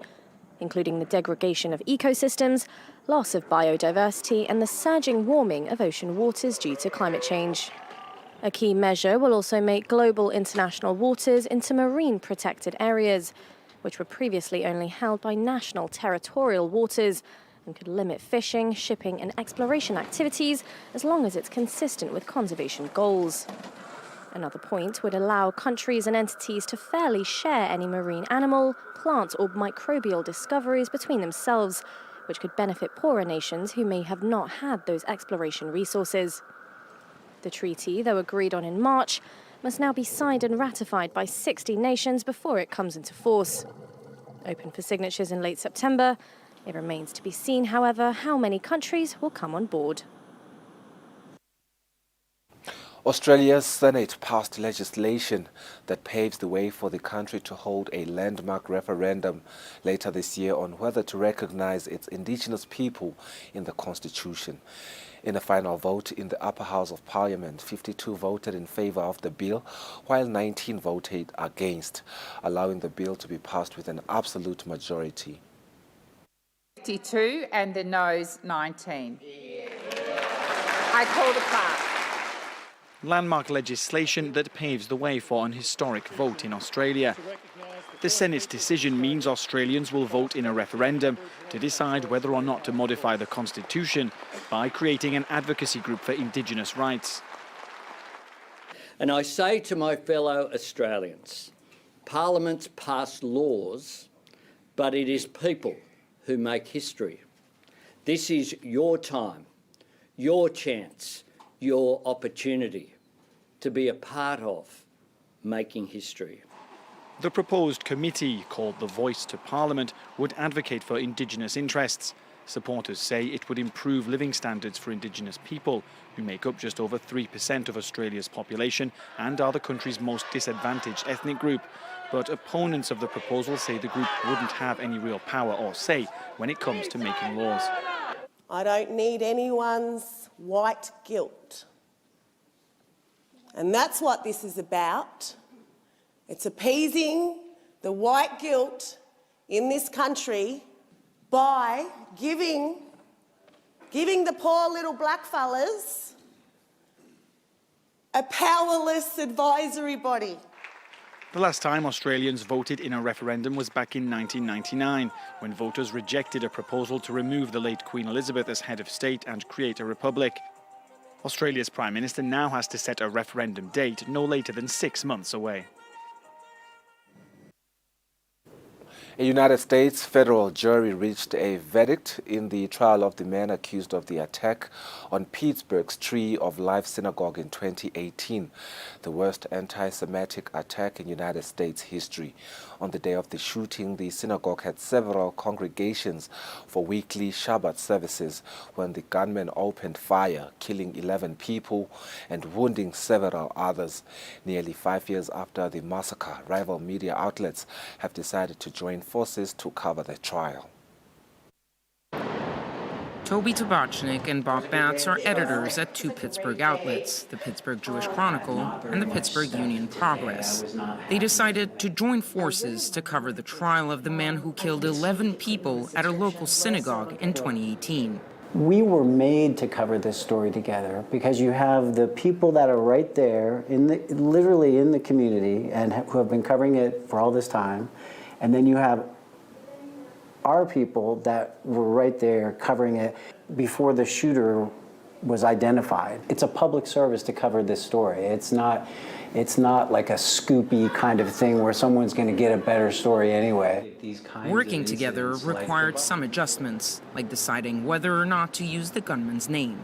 including the degradation of ecosystems, loss of biodiversity, and the surging warming of ocean waters due to climate change. A key measure will also make global international waters into marine protected areas, which were previously only held by national territorial waters, and could limit fishing, shipping, and exploration activities as long as it's consistent with conservation goals. Another point would allow countries and entities to fairly share any marine animal, plant, or microbial discoveries between themselves, which could benefit poorer nations who may have not had those exploration resources. The treaty, though agreed on in March, must now be signed and ratified by 60 nations before it comes into force. Open for signatures in late September, it remains to be seen, however, how many countries will come on board. Australia's Senate passed legislation that paves the way for the country to hold a landmark referendum later this year on whether to recognize its indigenous people in the constitution. In a final vote in the upper house of parliament, 52 voted in favor of the bill, while 19 voted against, allowing the bill to be passed with an absolute majority. 52 and the noes 19. I call the part. Landmark legislation that paves the way for an historic vote in Australia. The Senate's decision means Australians will vote in a referendum to decide whether or not to modify the Constitution by creating an advocacy group for Indigenous rights. And I say to my fellow Australians, Parliaments pass laws, but it is people who make history. This is your time, your chance, your opportunity to be a part of making history. The proposed committee, called the Voice to Parliament, would advocate for Indigenous interests. Supporters say it would improve living standards for Indigenous people, who make up just over 3% of Australia's population and are the country's most disadvantaged ethnic group. But opponents of the proposal say the group wouldn't have any real power or say when it comes to making laws. I don't need anyone's white guilt. And that's what this is about. It's appeasing the white guilt in this country by giving the poor little blackfellas a powerless advisory body. The last time Australians voted in a referendum was back in 1999, when voters rejected a proposal to remove the late Queen Elizabeth as head of state and create a republic. Australia's Prime Minister now has to set a referendum date no later than 6 months away. A United States federal jury reached a verdict in the trial of the man accused of the attack on Pittsburgh's Tree of Life synagogue in 2018, the worst anti-Semitic attack in United States history. On the day of the shooting, the synagogue had several congregations for weekly Shabbat services when the gunman opened fire, killing 11 people and wounding several others. Nearly 5 years after the massacre, rival media outlets have decided to join forces to cover the trial. Toby Tabachnik and Bob Batts are editors at two Pittsburgh outlets, the Pittsburgh Jewish Chronicle and the Pittsburgh Union Progress. They decided to join forces to cover the trial of the man who killed 11 people at a local synagogue in 2018. We were made to cover this story together because you have the people that are right there, literally in the community, and who have been covering it for all this time, and then you have our people that were right there covering it before the shooter was identified. It's a public service to cover this story. It's not like a scoopy kind of thing where someone's going to get a better story anyway. Working together required some adjustments, like deciding whether or not to use the gunman's name.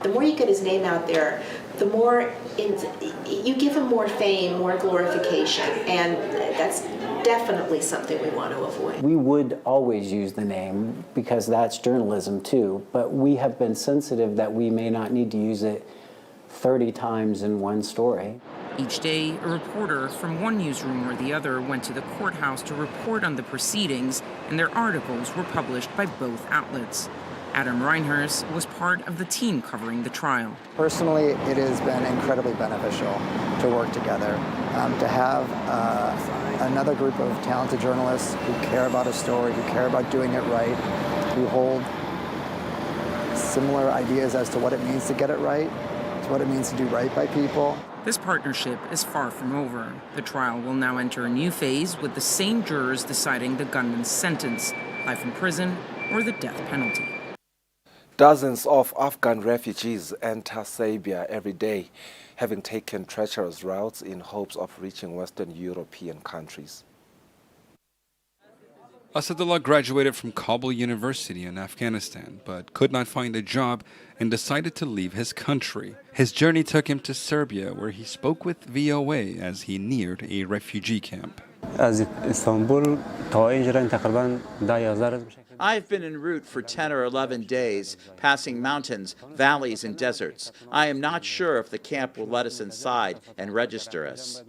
The more you get his name out there, the more you give him more fame, more glorification, and that's definitely something we want to avoid. We would always use the name because that's journalism too, but we have been sensitive that we may not need to use it 30 times in one story. Each day, a reporter from one newsroom or the other went to the courthouse to report on the proceedings, and their articles were published by both outlets. Adam Reinhers was part of the team covering the trial. Personally, it has been incredibly beneficial to work together, to have another group of talented journalists who care about a story, who care about doing it right, who hold similar ideas as to what it means to get it right, to what it means to do right by people. This partnership is far from over. The trial will now enter a new phase with the same jurors deciding the gunman's sentence, life in prison or the death penalty. Dozens of Afghan refugees enter Serbia every day, having taken treacherous routes in hopes of reaching Western European countries. Asadullah graduated from Kabul University in Afghanistan, but could not find a job and decided to leave his country. His journey took him to Serbia, where he spoke with VOA as he neared a refugee camp. I've been en route for 10 or 11 days, passing mountains, valleys, and deserts. I am not sure if the camp will let us inside and register us.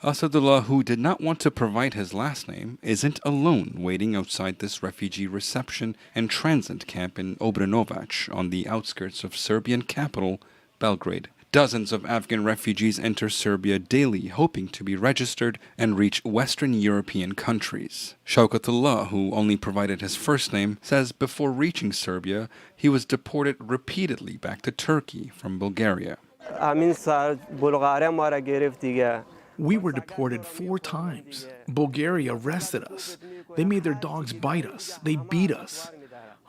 Asadullah, who did not want to provide his last name, isn't alone waiting outside this refugee reception and transit camp in Obrenovac on the outskirts of Serbian capital, Belgrade. Dozens of Afghan refugees enter Serbia daily, hoping to be registered and reach Western European countries. Shaukatullah, who only provided his first name, says before reaching Serbia, he was deported repeatedly back to Turkey from Bulgaria. We were deported 4 times. Bulgaria arrested us. They made their dogs bite us. They beat us.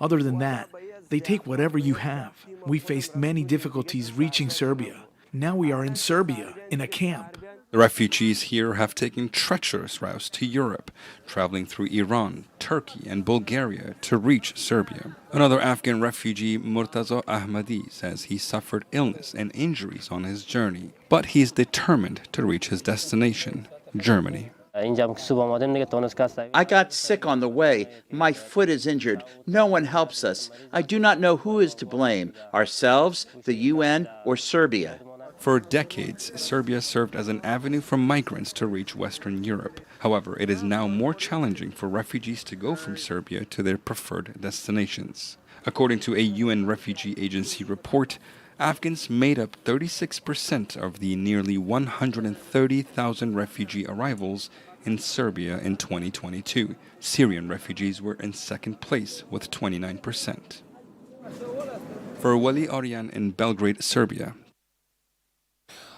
Other than that, they take whatever you have. We faced many difficulties reaching Serbia. Now we are in Serbia, in a camp. The refugees here have taken treacherous routes to Europe, traveling through Iran, Turkey, and Bulgaria to reach Serbia. Another Afghan refugee, Murtaza Ahmadi, says he suffered illness and injuries on his journey, but he's determined to reach his destination, Germany. I got sick on the way. My foot is injured. No one helps us. I do not know who is to blame, ourselves, the UN, or Serbia. For decades, Serbia served as an avenue for migrants to reach Western Europe. However, it is now more challenging for refugees to go from Serbia to their preferred destinations. According to a UN Refugee Agency report, Afghans made up 36% of the nearly 130,000 refugee arrivals in Serbia in 2022. Syrian refugees were in second place with 29%. For Wali Aryan in Belgrade, Serbia.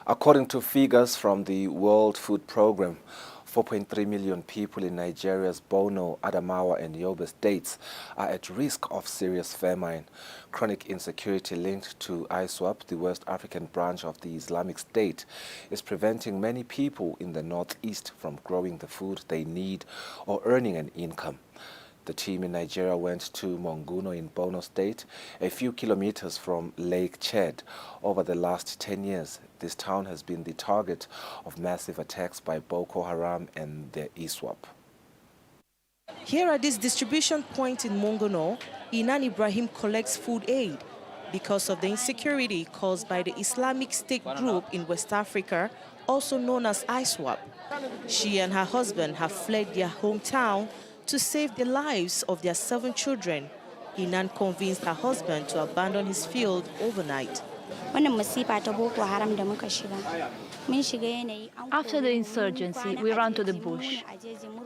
According to figures from the World Food Programme, 4.3 million people in Nigeria's Borno, Adamawa and Yobe states are at risk of serious famine. Chronic insecurity linked to ISWAP, the West African branch of the Islamic State, is preventing many people in the northeast from growing the food they need or earning an income. The team in Nigeria went to Monguno in Borno State, a few kilometers from Lake Chad. Over the last 10 years, this town has been the target of massive attacks by Boko Haram and their ISWAP. Here at this distribution point in Monguno, Inan Ibrahim collects food aid because of the insecurity caused by the Islamic State group in West Africa, also known as ISWAP. She and her husband have fled their hometown to save the lives of their 7 children. Inan convinced her husband to abandon his field overnight. After the insurgency, we ran to the bush.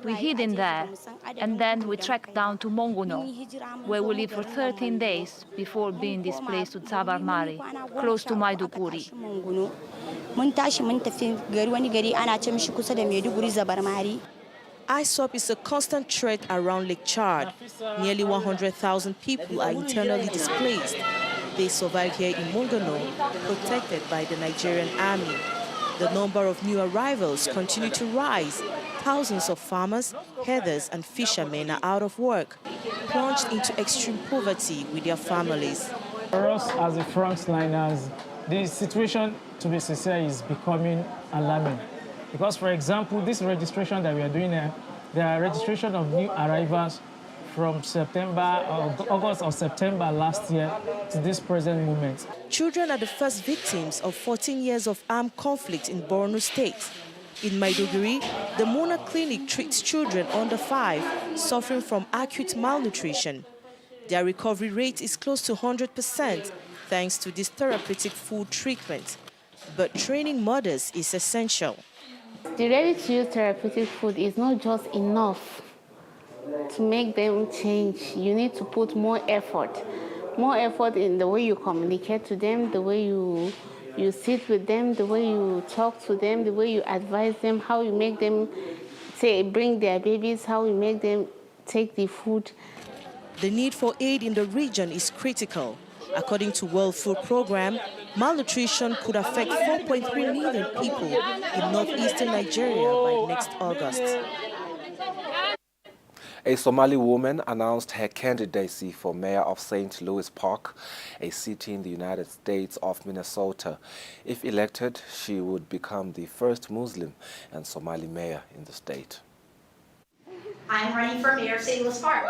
We hid in there, and then we trekked down to Monguno, where we lived for 13 days before being displaced to Tsabar Mari, close to Maiduguri. ISWAP is a constant threat around Lake Chad. Nearly 100,000 people are internally displaced. They survive here in Monguno, protected by the Nigerian army. The number of new arrivals continue to rise. Thousands of farmers, herders and fishermen are out of work, plunged into extreme poverty with their families. For us as the frontliners, the situation, to be sincere, is becoming alarming. Because, for example, this registration that we are doing here, there are registration of new arrivals from September, or August or September last year to this present moment. Children are the first victims of 14 years of armed conflict in Borno State. In Maiduguri, the Mona Clinic treats children under 5 suffering from acute malnutrition. Their recovery rate is close to 100% thanks to this therapeutic food treatment. But training mothers is essential. The ready-to-use therapeutic food is not just enough to make them change. You need to put more effort in the way you communicate to them, the way you sit with them, the way you talk to them, the way you advise them, how you make them bring their babies, how you make them take the food. The need for aid in the region is critical. According to World Food Programme, malnutrition could affect 4.3 million people in northeastern Nigeria by next August. A Somali woman announced her candidacy for mayor of St. Louis Park, a city in the United States of Minnesota. If elected, she would become the first Muslim and Somali mayor in the state. I'm running for mayor of St. Louis Park.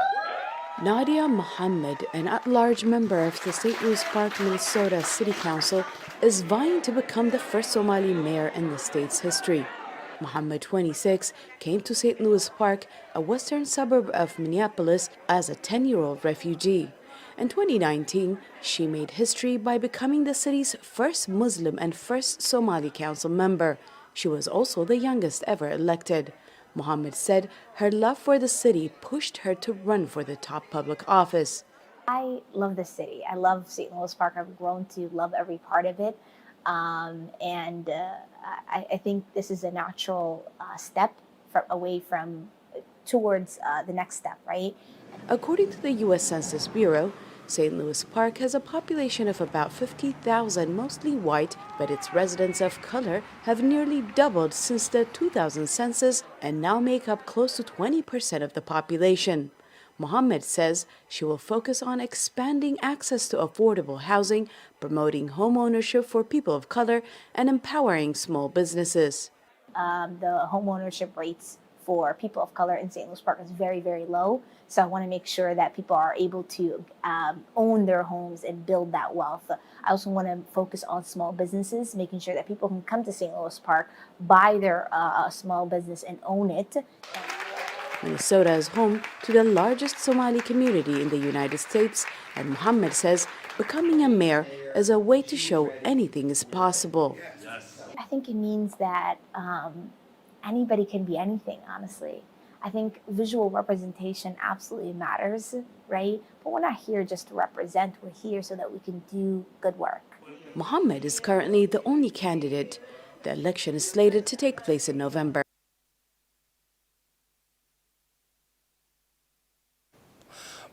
Nadia Muhammad, an at-large member of the St. Louis Park, Minnesota City Council, is vying to become the first Somali mayor in the state's history. Muhammad, 26, came to St. Louis Park, a western suburb of Minneapolis, as a 10-year-old refugee. In 2019, she made history by becoming the city's first Muslim and first Somali council member. She was also the youngest ever elected. Muhammad said her love for the city pushed her to run for the top public office. I love the city. I love St. Louis Park. I've grown to love every part of it. I think this is a natural step towards the next step, right? According to the U.S. Census Bureau, St. Louis Park has a population of about 50,000, mostly white, but its residents of color have nearly doubled since the 2000 census and now make up close to 20% of the population. Mohammed says she will focus on expanding access to affordable housing, promoting home ownership for people of color, and empowering small businesses. The home ownership rates for people of color in St. Louis Park is very, very low. So I want to make sure that people are able to own their homes and build that wealth. I also want to focus on small businesses, making sure that people can come to St. Louis Park, buy their small business and own it. Minnesota is home to the largest Somali community in the United States, and Muhammad says becoming a mayor is a way to show anything is possible. I think it means that anybody can be anything, honestly. I think visual representation absolutely matters, right? But we're not here just to represent, we're here so that we can do good work. Mohammed is currently the only candidate. The election is slated to take place in November.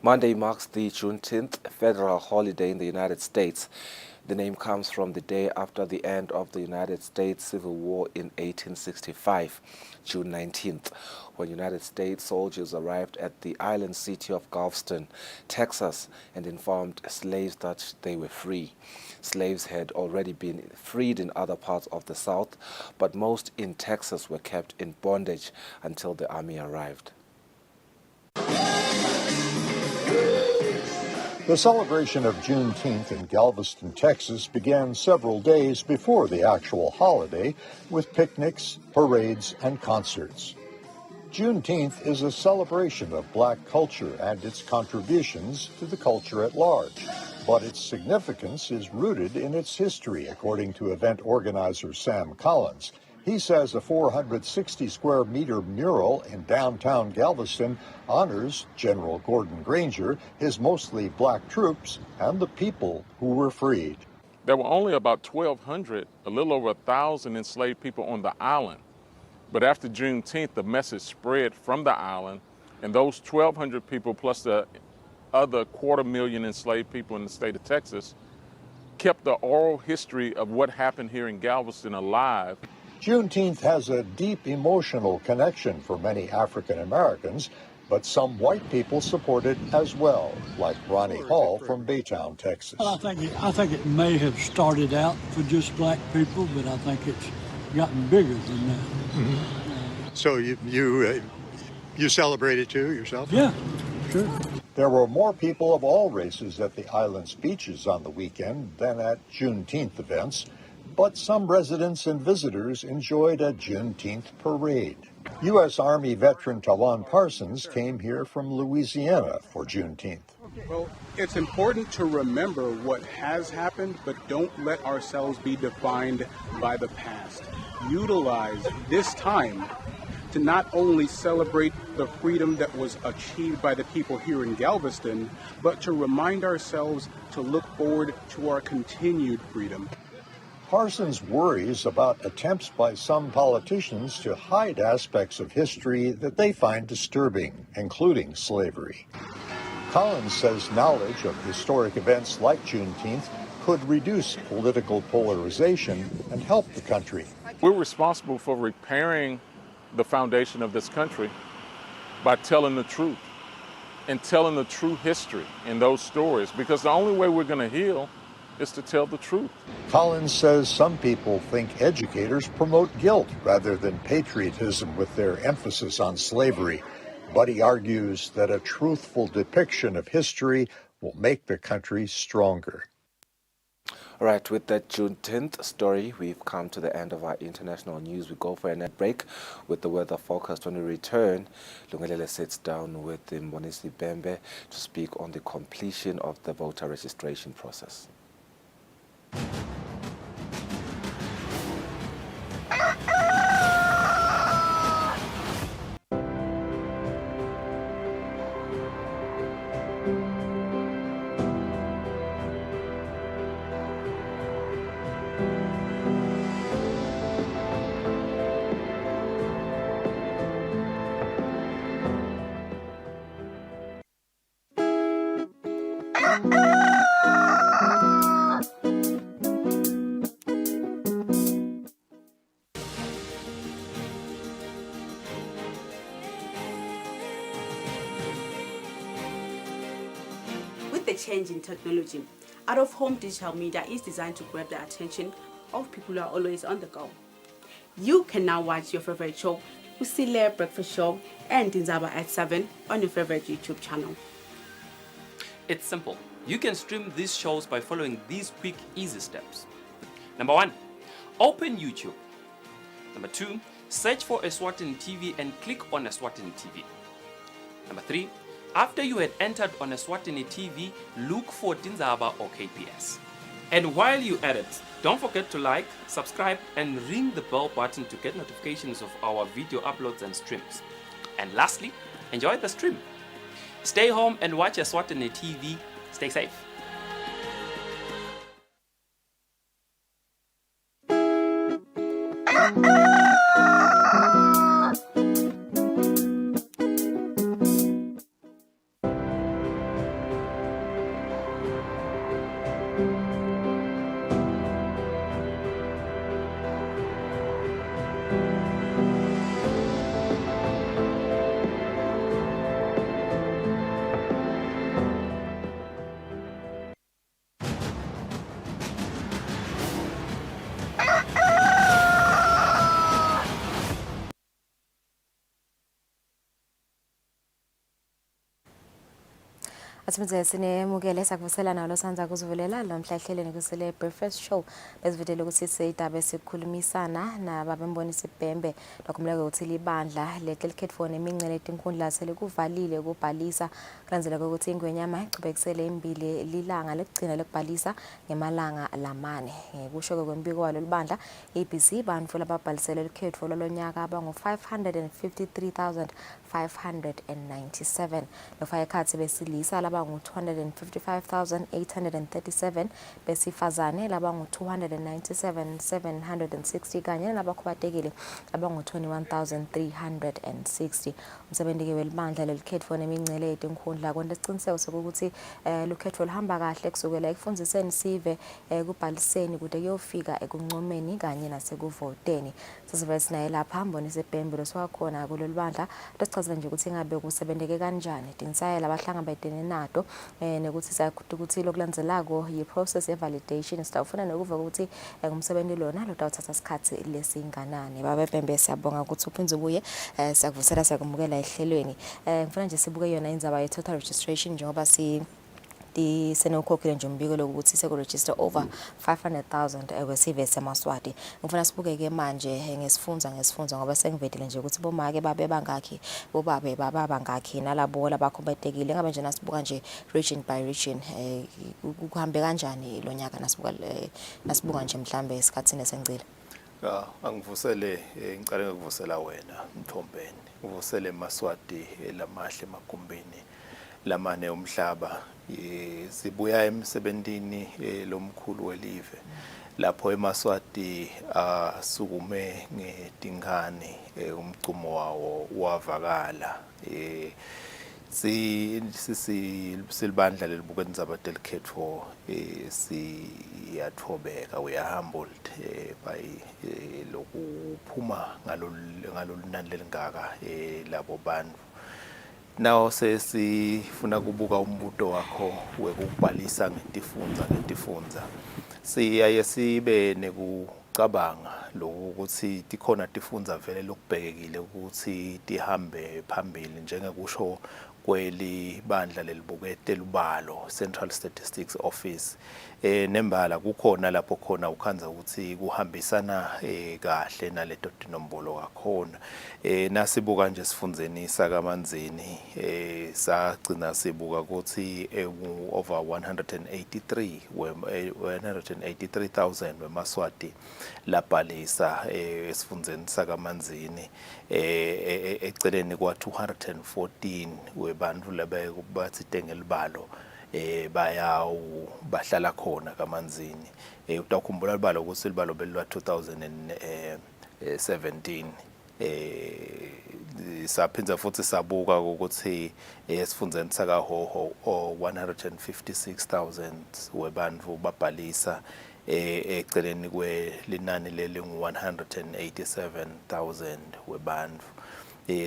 Monday marks the Juneteenth federal holiday in the United States. The name comes from the day after the end of the United States Civil War in 1865, June 19th, when United States soldiers arrived at the island city of Galveston, Texas, and informed slaves that they were free. Slaves had already been freed in other parts of the South, but most in Texas were kept in bondage until the army arrived. The celebration of Juneteenth in Galveston, Texas began several days before the actual holiday with picnics, parades, and concerts. Juneteenth is a celebration of black culture and its contributions to the culture at large. But its significance is rooted in its history, according to event organizer Sam Collins. He says a 460-square-meter mural in downtown Galveston honors General Gordon Granger, his mostly black troops, and the people who were freed. There were only about 1,200, a little over 1,000 enslaved people on the island. But after Juneteenth, the message spread from the island, and those 1,200 people plus the other 250,000 enslaved people in the state of Texas kept the oral history of what happened here in Galveston alive. Juneteenth has a deep emotional connection for many African Americans, but some white people support it as well, like Ronnie Hall from Baytown, Texas. Well, I think it may have started out for just black people, but I think it's gotten bigger than that. Mm-hmm. So you celebrate it too yourself? Yeah, sure. There were more people of all races at the island's beaches on the weekend than at Juneteenth events, but some residents and visitors enjoyed a Juneteenth parade. U.S. Army veteran Tawan Parsons came here from Louisiana for Juneteenth. Well, it's important to remember what has happened, but don't let ourselves be defined by the past. Utilize this time to not only celebrate the freedom that was achieved by the people here in Galveston, but to remind ourselves to look forward to our continued freedom. Parsons worries about attempts by some politicians to hide aspects of history that they find disturbing, including slavery. Collins says knowledge of historic events like Juneteenth could reduce political polarization and help the country. We're responsible for repairing the foundation of this country by telling the truth and telling the true history in those stories, because the only way we're going to heal is to tell the truth. Collins says some people think educators promote guilt rather than patriotism with their emphasis on slavery, but he argues that a truthful depiction of history will make the country stronger. All right, with that Juneteenth story, we've come to the end of our international news. We go for a net break with the weather forecast. When we return, Lungelele sits down with Mbonisi Bembe to speak on the completion of the voter registration process. With the change in technology, out-of-home digital media is designed to grab the attention of people who are always on the go. You can now watch your favorite show, Kusile Breakfast Show, and Dinzaba at 7 on your favorite YouTube channel. It's simple. You can stream these shows by following these quick, easy steps. Number 1, open YouTube. Number 2, search for Eswatini TV and click on Eswatini TV. Number 3, after you had entered on Eswatini TV, look for Dinzaba or KPS. And while you at it, don't forget to like, subscribe, and ring the bell button to get notifications of our video uploads and streams. And lastly, enjoy the stream. Stay home and watch Eswatini TV. Stay safe. Asibenze sinemukele sakuvusela nalo sanza kuzivulela namhla ehleleni kusile breakfast show besividele ukuthi siyidaba esikhulumisana nababembonisa ibhembe lokumleke ukuthi libandla leTelkhet for nemincele etinkundla selekuvalile ukubhalisa kulandzela ukuthi ingwenyama ichubekisele imbili lilanga lekugcina lekubhalisa ngemalanga lamane kusho kwembiko walo libandla ABC bantfu lababhalisele lekhetfo lolonyaka abangu 553,597 lofaka ekhatsi besilisa labangu 255,837 besifazane labangu 297,760 kanye nabakhubatekile labangu 21,360 umsebentike welibandla lelikhetfo nemincele etinkundla kwenta isiqiniseko sokuthi lukhetfo luhamba kahle kusukela ekufundziseni sive kubhaliseni kude kuyofika ekuncomeni kanye nasekuvoteni sesive sinaye lapha mbonisa ibhembe loswakhona kulolu bandla lesichazela nje ukuthi ngabe kusebenteke kanjani tinsayela abahlangabetene nato nekuthi sakuthi ukuthi lokulandzelako yi-process ye-validation sitawufuna nokuva ukuthi ngumsebenzi lona lotawuthatha isikhathi lesinganani babebhembe siyabonga ukuthi uphinze ubuye siyakuvusela siyakumukela ehlelweni ngifuna nje sibuke yona indzaba ye-total registration njengoba senokhokhile nje umbiko lokuthi sekuregister over 500,000 kwesive seMaswati ngifuna sibuke-ke manje ngesifundza ngoba sengivedile nje ukuthi bomake babe bangakhi bobabe baba bangakhi nalabo labakhubatekile ngabe nje nasibuka nje region by region kuhambe kanjani lo nyaka nasibuka nje mhlambe esikhatsini esengcile. Angivusele ngicela ngikuvusela wena Mthombeni uvusele eMaswati lamahle emagumbini lamane umhlaba sibuya emsebentini lomkhulu welive lapho eMaswati asukume ngetingane umcumo wawo wavakala silibandla lelibuka indzaba Telkhet for siyathobeka we are humbled by lokuphuma ngalolunani lelingaka labo bantu. Now sesifuna kubuka umbuto wakho wekubhalisa ngetifundza siyaye sibe nekucabanga lokuthi tikhona tifundza vele lokubhekekile ukuthi tihambe phambili njengekusho kwelibandla lelibukete lubalo Central Statistics Office nembala kukhona lapho khona ukhanza ukuthi kuhambisana kahle naleto tinombolo kakhona nasibuka nje sifundzeni sakamanzini sagcina sibuka ukuthi over 183,000 weMaswati labhalisa esifundzeni sakamanzini eceleni kwa 214 webantfu labathi tengelibalo bahlala khona kamanzini utakhumbula libalo ukuthi libalo belwa 2017 saphinza futhi sabuka ukuthi esifundzeni sakahoho 156,000 webantfu babhalisa eceleni kwelinani lelingu 187,000 webantfu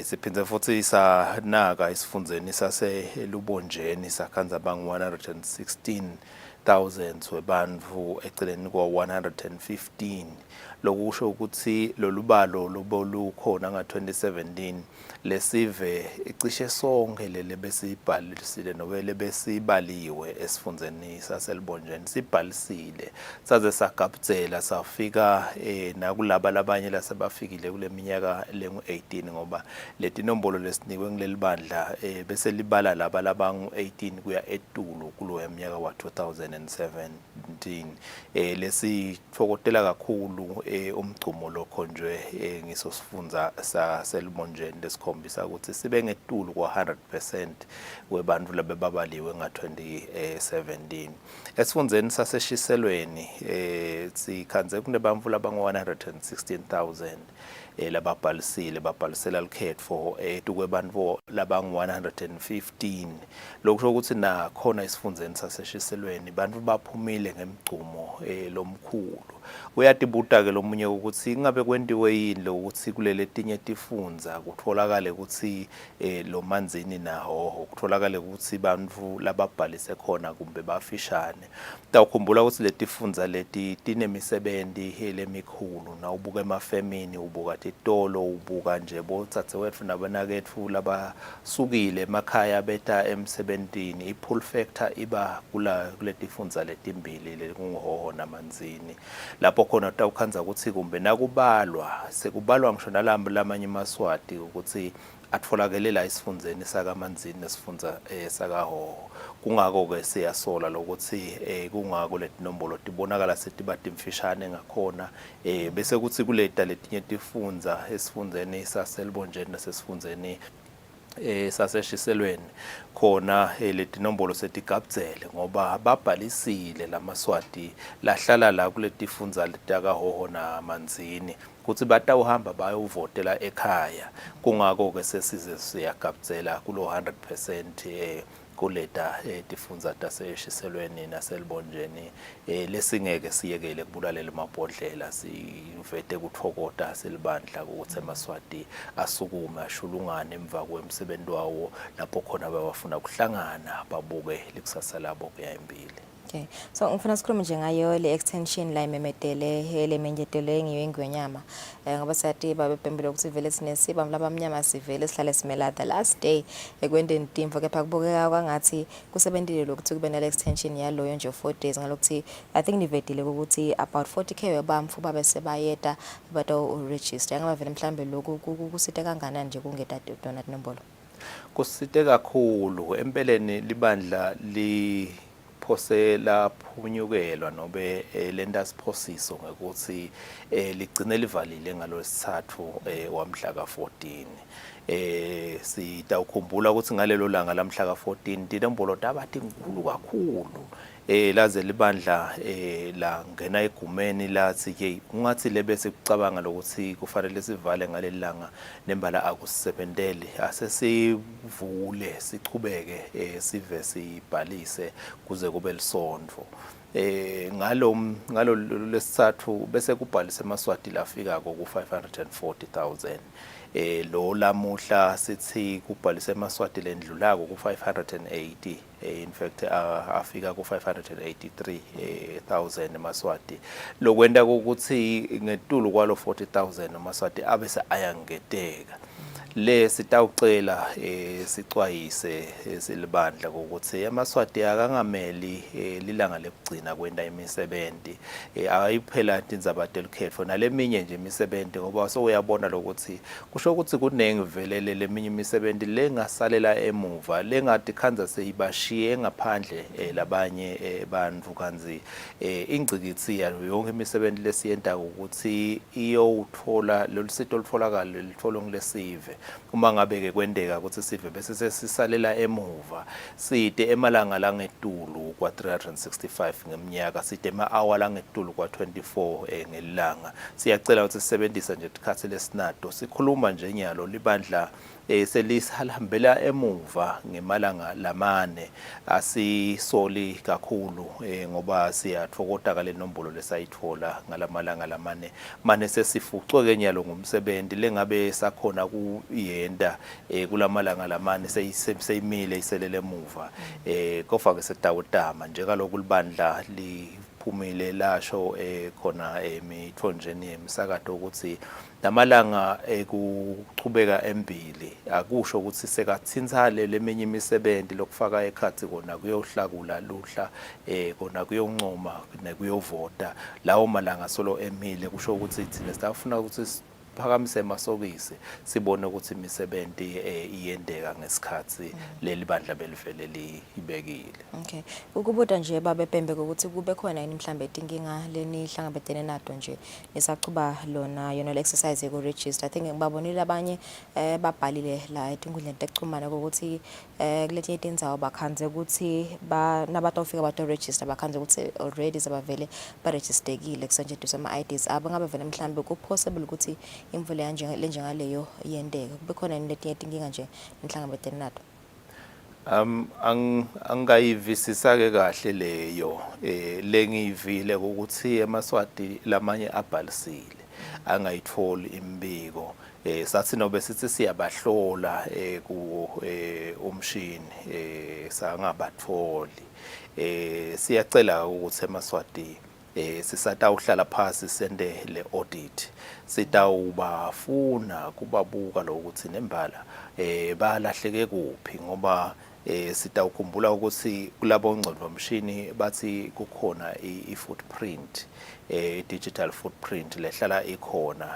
siphinza futhi sanaka isifundzeni saselubonjeni sakhanza bangu 116,000 webantfu eceleni kwa 115 lokusho ukuthi lolubalo lobolukhona nga2017 lesive icishe sonke lele besibhalisile nobele besibaliwe esifundzeni saselibonjeni sibhalisile saze sagabuzela safika nakulaba labanye lasebafikile kule minyaka lengu18 ngoba letinombolo lesinikwe ngilelibandla bese libala laba labangu18 kuya etulu kulo eminyaka wa 2018 2017 lesithokotela kakhulu umgcumo lokhonjwe ngisosifundza saselibonjeni lesikhombisa ukuthi sibe ngetulu kwa-100% webantu labebabaliwe nga-2017 esifundzeni saseshiselweni sikhanze kunebantu labangu-116,000 babhalisela likhetfo tukwebantu labangu-115 lokusho ukuthi nakhona esifundzeni saseshiselweni bantu baphumile ngemgcumo lomkhulu uyatibuta-ke lomunye ukuthi ingabe kwentiwe yini lokuthi kulele tinye tifundza kutfolakale ukuthi lo manzini naho kutfolakale ukuthi bantu lababhalise khona kumbe bafishane tawukhumbula ukuthi letifundza leti tinemisebenti lemikhulu nawubuka emafemini ubuka titolo ubuka nje botsatseketfu nabanaketfu labasukile emakhaya beta emsebentini i-pull factor iba kuletifundza letimbili lekunguhoho namanzini lapho khona tawukhanza ukuthi kumbe nakubalwa sekubalwa ngisho nalamanye maswati ukuthi atfolakele la isifundzeni sakamanzini nesifundza sakahoho kungako-ke siyasola lokuthi kungako letinombolo tibonakala setiba timfishane ngakhona bese kuthi kuleta letinye tifundza esifundzeni saselibonjeni nasesifundzeni saseshiselweni khona letinombolo setigabdzele ngoba babhalisile lamaswati lahlala la kuletifundza letakahoho namanzini kuthi batawuhamba bayovotela ekhaya kungako-ke sesize siyagabdzela kulo 100% kuleta tifundza taseshiselweni naselibonjeni lesingeke siyekele kubulalela amabhodlela sivete kutfokota silibandla ukuthi emaswati asukume ashulungane emva kwemsebenzi wawo lapho khona bawafuna kuhlangana babuke likusasa labo kuya embili. Okay, so ngifuna sikhulume nje ngayo le extension la imemedele le menjetelo engiyengwenyama ngoba sathi babebhembele ukuthi vele sinesiba labamnyama sivele sihlale simela the last day ekwendeni timvo kepha kubukeka kwangathi kusebentile lokuthi kube nale extension yaloyo nje 4 days ngalokuthi I think nivedile ukuthi about 40k webamfu babe sebayeta bato register ngaba vele mhlambe lokhu kusite kangakanani nje kungeta donut nombolo kusite kakhulu empeleni libandla phosela phunyukelwa nobe lenta siphosiso ngokuthi ligcine livalile ngalosithathu wamhla ka-14 sitawukhumbula ukuthi ngalelo langa lamhla ka-14 tinombolo tabathi inkulu kakhulu laze libandla la ngena egumeni lathi ke ungathi lebese kucabanga lokuthi kufanele sivale ngalelanga nembala akusebentele asesivule sichubeke sive sibhalise kuze kube lisondvo ngalo lesithathu bese kubhalisa emaswati lafika ku 540,000 lo lamuhla sithi kubhalisa emaswati lendlulako ku 580 in fact afika ku 583,000 emaswati lokwenda ukuthi ngetulu kwalo 40,000 emaswati abese ayangeteka le sitawucela sicwayise silibandla ukuthi emaswati akangameli lilanga lekugcina kwenda imisebenti ayiphela indzaba delikhetfo naleminye nje imisebenti ngoba sowuyabona lokuthi kusho ukuthi kunengivelele leminye imisebenti lengasalela emuva lengati khanza seyibashiye ngaphandle labanye bantfu kanzi ingcikithi yayo yonke imisebenti lesiyenta ukuthi iyowuthola lolusito olutholakala litholwe ngilesive uma ngabe ke kwendeka ukuthi sive bese sesisalela emuva side emalanga langetulu kwa 365 ngeminyaka side ema-hour langetulu kwa 24 ngelanga siyacela ukuthi sisebenzisa nje isikhathi lesinato sikhuluma nje nyalo libandla selisihambela emuva ngemalanga lamane asisoli kakhulu ngoba siyatfokota kale nombolo lesayithola ngalamalanga lamane mane sesifucwe nyalo ngumsebenzi lengabe sakhona kuyenda kulamalanga lamane seyimile iselele emuva kofa ke setawutama nje kaloku libandla liphumile lasho khona emithonjeni emsakato ukuthi namalanga ekuchubeka embili akusho ukuthi sekathinthale leminye imisebenzi lokufaka ekhathi kona kuyohlakula luhla kona kuyoncoma nekuyovota lawo malanga solo emile kusho ukuthi thina sitafuna ukuthi siphakamise emasokisi sibone ukuthi imisebenzi iyendeka ngesikhathi leli bandla belivele libekile. Okay. Ukubuda nje babe Pembe ukuthi kube khona yini mhlambe inkinga leni hlangabetene nato nje nisachuba lona yona le exercise ku register. I think ngibabonile abanye babhalile la etinkundleni tekuchumana ukuthi kuletinye tindzawo bakhanze ukuthi nabatofika bato register bakhanze ukuthi already zabavele ba registerekile kusetshenziswa ama IDs abo ngabe vele mhlambe ku possible ukuthi imvula kanje lenjengaleyo yendeke kube khona yini letinye inkinga nje nihlangabetene nato. Angayivisisa ke kahle leyo lengivile ukuthi eMaswati lamanye abhalisile angayitholi imbiko sathi nobe sithi siyabahlola ku umshini sangabatholi siyacela ukuthi eMaswati sisatawuhlala phansi sende le audit sitawubafuna kubabuka lokuthi nembala balahleke kuphi ngoba sitawukhumbula ukuthi kulabo ngcondo mshini bathi kukhona i-footprint digital footprint lehlala ikhona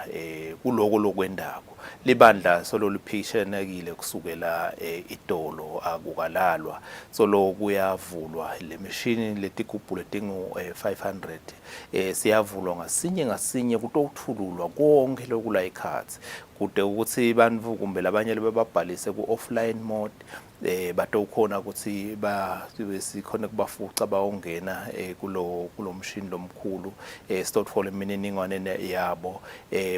kuloko lokwendako libandla solo liphishenekile kusukela idolo akukalalwa solo kuyavulwa le machine letigubhu letingu 500 siyavulwa ngasinye kutokuthululwa konke lokula ikhathi kude ukuthi bantu kumbe labanye lebabhalise ku offline mode batawukhona ukuthi sikhona kubafuca bawongena kulo mshini lomkhulu sitotfola imininingwane yabo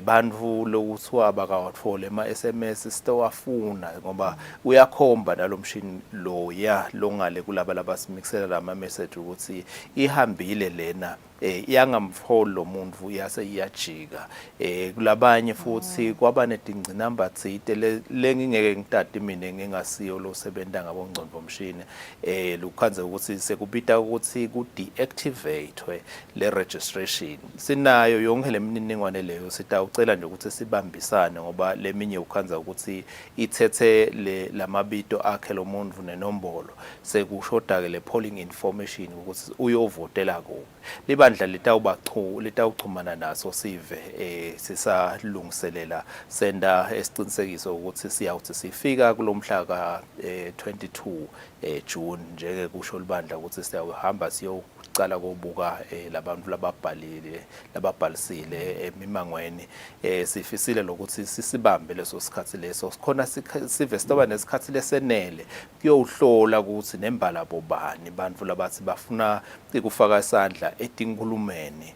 bantu lokuthiwa bakawatfola ema SMS sitowafuna ngoba uyakhomba nalo mshini lo longale kulaba labasimixela lama message ukuthi ihambile lena yangamfolo lo muntu yase iyajika kulabanye futhi kwabane tingcinamba tsite lengingeke ngitati mina ngingasiyo lo sebenta ngabongcondo mshini lukhanze ukuthi sekubita ukuthi ku deactivate le registration sinayo yonke lemininingwane leyo sitawucela nje ukuthi sibambisane ngoba leminye ukhanza ukuthi ithethe lamabito akhe lo muntu nenombolo sekushoda ke le polling information ukuthi uyovotela kuphi libandla litawuchumana naso sive sisalungiselela senda esiqinisekiso ukuthi siyawuthi sifika kulomhla ka 22 June njenge kusho libandla ukuthi siyahamba siyocala kobuka labantu lababhalisile emimangweni sifisile lokuthi sisibambe leso sikhathi leso khona sive sitoba nesikhathi lesenele kuyohlola ukuthi nembala bobani bantu labathi bafuna ukufaka isandla etinkulumeni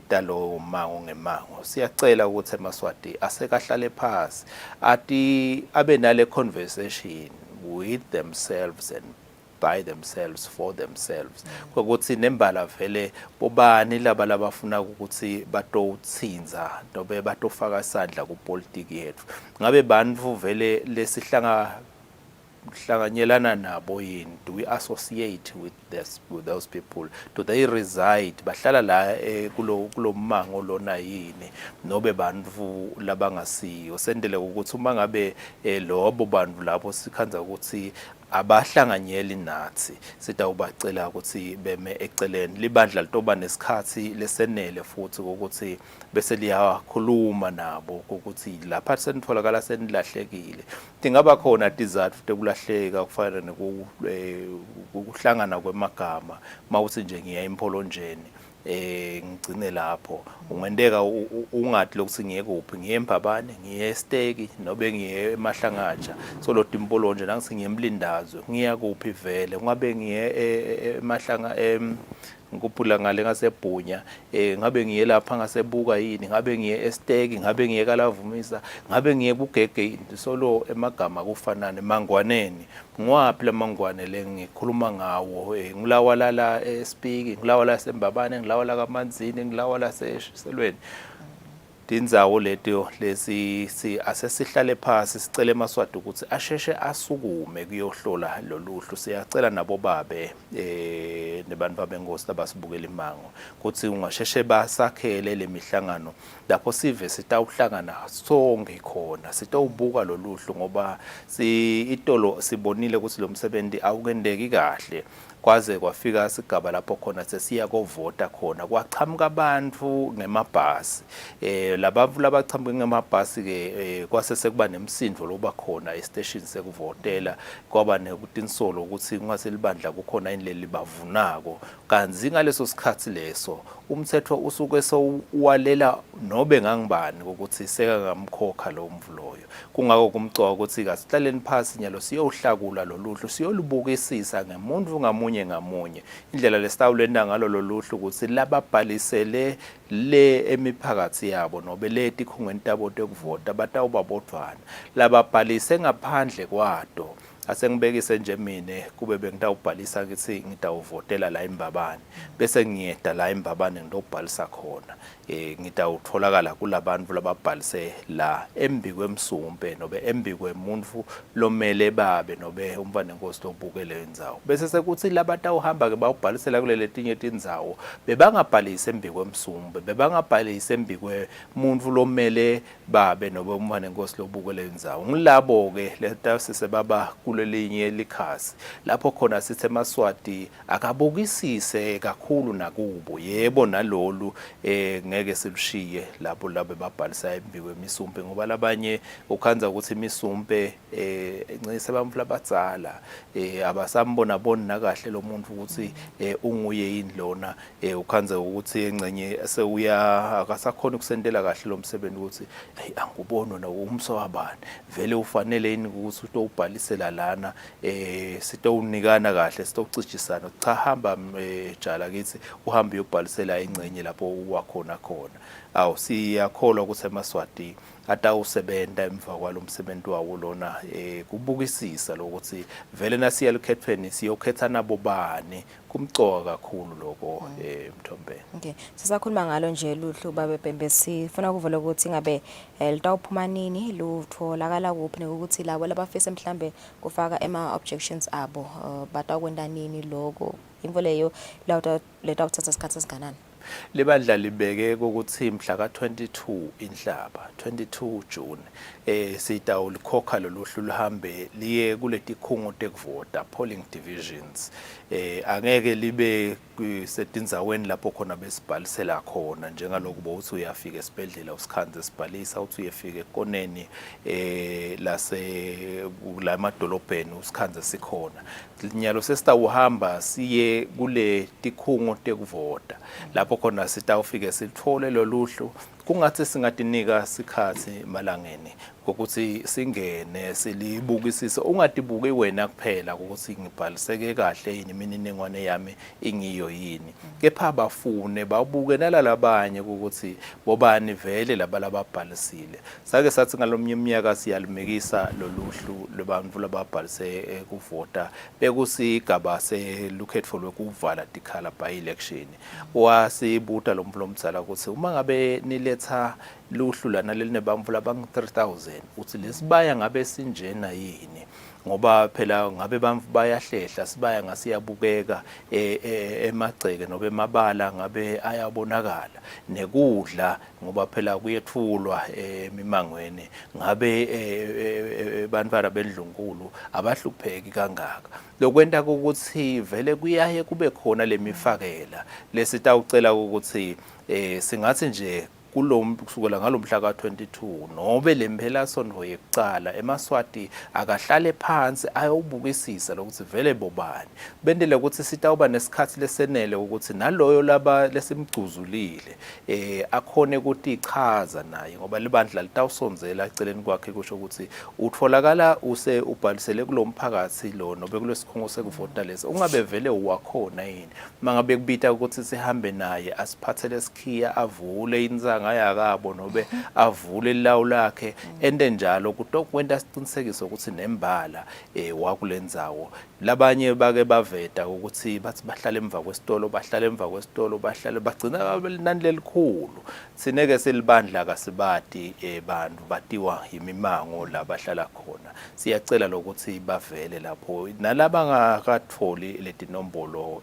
talo mango ngemango siyacela ukuthi eMaswati asekahlale phansi ati abe nale conversation with themselves and by themselves for themselves ukuthi nembala vele bobani laba labafuna ukuthi batotsinza nobe batofaka isandla kupolitiki yethu ngabe bantu vele lesihlanganyelana nabo yini do we associate with those people do they reside bahlala la kulo mango lona yini nobe bantu labangasiyo sendele ukuthi uma ngabe lobo bantu lapho sikhanza ukuthi abahlanganyeli nathi sitawubacela ukuthi beme eceleni libandla litoba nesikhathi lesenele futhi ukuthi bese liyakhuluma nabo ukuthi lapha senitholakala senilahlekile tingaba khona izathu tekulahleka kufana nokuhlangana kwemagama mawuthi nje ngiya empolonjeni ngicine lapho ungenteka ungathi lokuthi ngiye kuphi ngiye eMbabane ngiye eSteki nobe ngiye eMahlangatsha solo timpolo nje nangithi ngiye eMlindazwe ngiya kuphi vele ngabe ngiye emahlanga ngikuphula ngale ngaseBhunya ngabe ngiye lapha ngasebuka yini ngabe ngiye eSteki ngabe ngiye kaLavumisa ngabe ngiye kuGege solo emagama kufanana emangwaneni ngwapi lamangwane lengikhuluma ngawo ngilawala eSpiki ngilawala eMbabane ngilawala kaManzini ngilawala eSelweni tindzawo lesi asesihlale phansi sicele eMaswati ukuthi asheshe asukume kuyohlola loluhlu siyacela nabo babe nebantu babengosi labasibukela imango ukuthi ungasheshe basakhele lemihlangano lapho sive sitawuhlangana sonke khona sitawubuka loluhlu ngoba itolo sibonile ukuthi lo msebenzi awukendeki kahle kwaze kwafika isigaba lapho khona sesiya kovota khona kwachamuka abantu ngemabhasi labantu labachamuka ngemabhasi ke kwase sekuba nemsindo loba khona estation sekuvotela kwaba nekutinsolo ukuthi kungaselibandla kukhona indlela libavunako kanzi ngaleso sikhathi leso umthetho usuke sowuwalela nobe ngangibani ukuthi seka ngamkhokha lo mvuloyo kungako kumcoka ukuthi kasihlaleni phansi nyalo siyohlakula loluhlu siyolubukisisa ngemuntu ngamunye indlela lesitawulenda ngalo loluhlu ukuthi lababhalisele le emiphakathi yabo nobe le tikhungweni tabo tekuvota batawubabodwana lababhalise ngaphandle kwato asengibekise nje mina kube bengitawubhalisa ukuthi ngitawuvotela la eMbabane bese ngiyeda la eMbabane ngidobhalisa khona ngitawutholakala kulabantu lababhalise la embi kwemsumpe nobe embi kwemuntu lomele babe nobe umfana enkosi lobukele indzawo bese sekuthi labatawuhamba ke bawubhalisela kulele tinye tindzawo bebangabhalisi embi kwemsumpe bebangabhalisi embi kwemuntu lomele babe nobe umfana enkosi lobukele indzawo ngilabo ke letasise baba kulelinye likhasi lapho khona sithe eMaswati akabukisise kakhulu nakubo yebo nalolu ngeke silushiye lapho labe babhalisa embi kwemisumpe ngoba labanye ukhanza ukuthi imisumpe ncise abantu labadzala abasambona bona kahle lo muntu ukuthi unguye yini lona ukhanza ukuthi engcenye sewuya akasakhona ukusendela kahle lo msebenzi ukuthi hey angubona na umso wabani vele ufanele yini ukuthi utobhalisela lana sitowunikana kahle sitowucijisana cha hamba jala kithi uhambe uyobhalisela engcenye lapho uwakhona awu siyakholwa ukuthi eMaswati atawusebenta emva kwalo msebenzi wawo lona kubukisisa lokuthi vele nasiya lukhethweni siyokhetha nabo bani kumcoka kakhulu lokho Mthombeni. Okay, sisakhuluma ngalo nje luhlu babe Bhembe sifuna ukuvela ukuthi ngabe litawuphuma nini lutholakala kuphi ukuthi labo labafisa mhlambe kufaka objections abo batawukwenda nini lokho imvo leyo letawuthatha isikhathi esinganani. Libandla libeke ukuthi mhla ka22 Inhlaba 22 June sitawulikhokha loluhlu luhambe liye kuleti khungo tekuvota polling divisions angeke libe setindzaweni lapho khona besibhalisela khona njengaloku bokuthi uyafika esibhedlela usikhanze sibhalisa uthi uyefika ekoneni lase la emadolobheni usikhanze sikhona nyalo sesitawuhamba siye kule tikhungo tekuvota lapho khona sitawufike sithole loluhlu kungathi singadinika sikhathi malangeni ukuthi singene silibukisise ungadibuki wena kuphela ukuthi ngibhaliseke kahle yini imininingwane yami ingiyo yini kepha bafune babuke nalalabanye ukuthi bobani vele lababhalisile sake sathi ngalomnye iminyaka siyalimekisa loluhlu lebantu lababhalise kuvota bekusigaba selukhetho lokuvala tikhala by election wasibuta lo mflomtsala ukuthi uma ngabe niletha luhlu lana lelinebamvu labangu 3000 uthi lesibaya ngabe sinjena yini ngoba phela ngabe bamvu bayahlehla sibaya ngasiyabukeka emagceke nobe emabala ngabe ayabonakala nekudla ngoba phela kuyethulwa emimangweni ngabe bantwana bendlunkulu abahlupheki kangaka lokwenta ukuthi vele kuyaye kube khona lemifakela lesitawucela ukuthi singathi nje kusukela ngalomhla ka22 nobe lemphela sonto yekucala eMaswati akahlale phansi ayobukisisa lokuthi vele bobani bendele ukuthi sitawuba nesikhathi lesenele ukuthi naloyo laba lesimgcuzulile akhone ukuthi ichaza naye ngoba libandla litawusonzela eceleni kwakhe kusho ukuthi utholakala ubhalisele kulomphakathi lo nobe kulesikhungo sekuvota lesi ungabe vele uwakhona yini mangabe kubita ukuthi sihambe naye asiphathele skhiya avule inza ngayakabo nobe avule ilawu lakhe ende njalo kutokwenta isiqinisekiso ukuthi nembala wakulendzawo labanye bake baveta ukuthi bathi bahlala emva kwesitolo bahlale bagcina nani lelikhulu sineke silibandla kasibati bantu batiwa yimimango la bahlala khona siyacela lokuthi bavele lapho nalaba ngakatholi letinombolo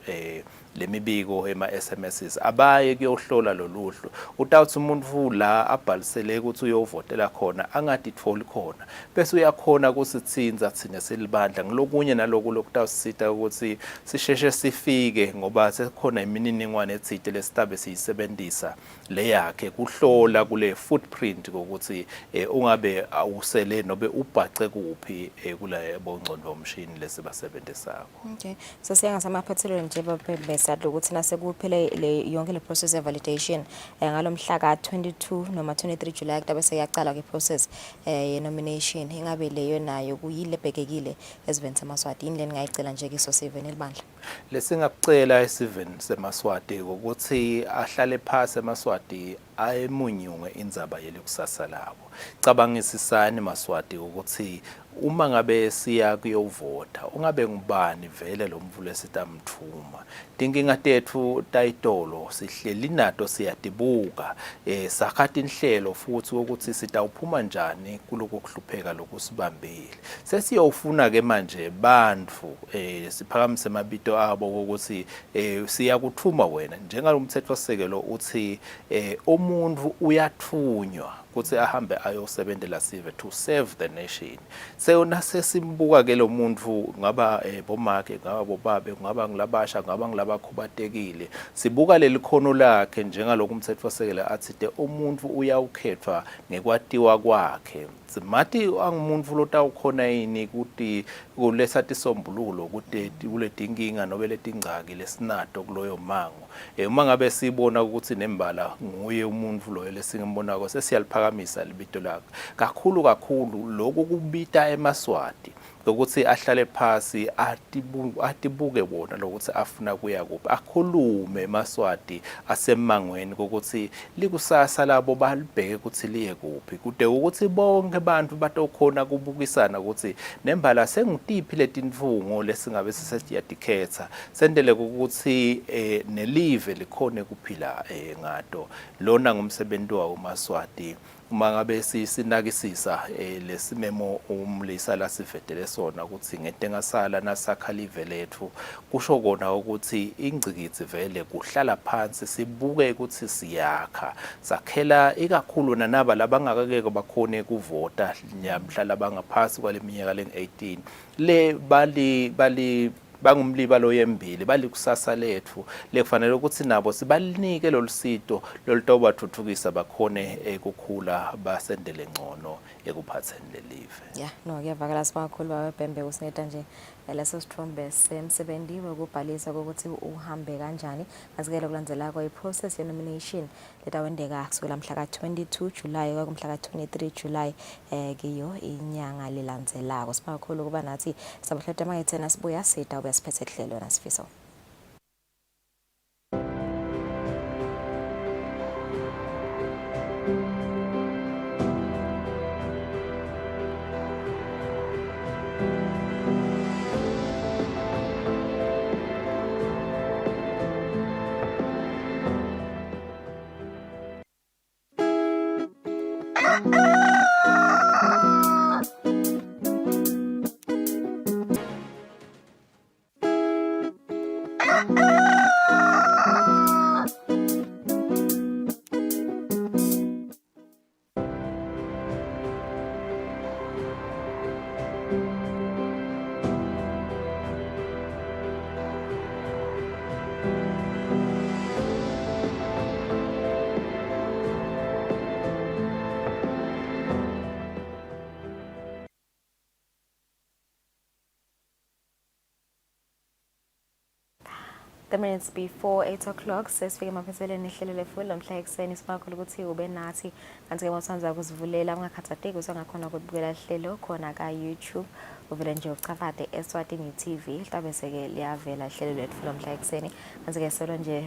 lemibiko ema-SMSs abaye kuyohlola loluhlu utawuthi umuntu la abhalisele ukuthi uyovotela khona angatitholi khona bese uyakhona kusithinza thina silibandla ngilokunye naloku lokutawusita ukuthi sisheshe sifike ngoba sekhona imininingwane ethide lesitabe siyisebenzisa le yakhe kuhlola kule footprint ukuthi ungabe awusele nobe ubhace kuphi kule bongcondo bomshini lesibasebenzisayo. Okay, so siya ngasamaphethelweni nje babesado ukuthi nasekuphele yonke le process of validation ngalomhla ka 22 noma 23 July kutabe seyaqala ke process ye nomination ingabe leyo nayo kuyile bhekekile esiveni seMaswati indlela ngayicela nje kiso siveni elibandla lesingakucela esiveni seMaswati ukuthi ahlale phasi eMaswati ayemunyunge indzaba yelikusasa labo cabangisisani Maswati ukuthi uma ngabe siya kuyovota ungabe ngubani vele lo mvule sitamthuma tinkinga tethu tayitolo sihleli nato siyadibuka sakhathi inhlelo futhi ukuthi sitawuphuma njani kuloko kuhlupheka lokusibambile sesiyofuna ke manje bantfu siphakamise amabito abo ukuthi siyakuthuma wena njengalomthetho sekelo uthi umuntu uyathunywa ukuthi ahambe ayosebenzela sive to serve the nation seyona sesimbuka ke lo muntu ngaba bomake ngaba bobabe ngaba ngilabasha ngaba ngilabakhubatekile sibuka leli khono lakhe njengaloku umthetho sekela athi umuntu uyawukhethwa ngekwatiwa kwakhe simathi angumuntu lotawukhona yini ukuthi kulesathi sombululo ukuthi kule dinkinga nobe letingcaki lesinato kuloyo mango uma ngabe sibona ukuthi nembala nguye umuntu loyo lesingembonako sesiyaliphakamisa libito lakhe kakhulu lokho kubita eMaswati ukuthi ahlale phasi atibuke bona lokuthi afuna kuya kuphi akhulume eMaswati asemangweni ukuthi likusasa labo balibheke ukuthi liye kuphi kude ukuthi bonke abantu batokhona kubukisana ukuthi nembala sengutiphi letindvungo lesingabe sesiyadikhetha sendele ukuthi nelive likhone kuphila ngato lona ngumsebenzi wawo uMaswati uma ngabe sinakisisa lesimemo umlisa la sivedele sona ukuthi ngetengasala nasakhalive lethu kusho kona ukuthi ingcikitsi vele kuhlala phansi sibuke ukuthi siyakha sakhela ikakhulu nanaba labangakake bakhone kuvota mhlala bangaphasi kwaleminyaka len-18 le bali bangumlibalo yembili balikusasa lethu lekufanele ukuthi nabo sibalinike lolusito lolutawubathuthukisa bakhone ukukhula basendele ngcono ekuphatheni lelive. Yeah, no kuyavakala sibakhulu babembe usineta nje leso sithombe semsebenzi wokubhalisa ukuthi uhambe kanjani asikele kulandela kwa iprocess ye nomination letawendeka kusukela mhla ka 22 July kwakumhla ka 23 July kiyo inyanga lilandzelako sibakhulu kuba nathi sabuhlete mangethena sibuya sita ubesiphethe hlelo nasifiso. The minutes before 8 o'clock sesifike emaphethelweni ehlelo lefulo mhla ekuseni sibakhulu ukuthi ube nathi kanti ke mawusanza ukuzivulela ungakhathateki usangakhona ukubukela ihlelo khona ka YouTube uvele nje ucavate Eswatini TV mhlabe seke liyavela ihlelo lethu mhla ekuseni kanti ke solo nje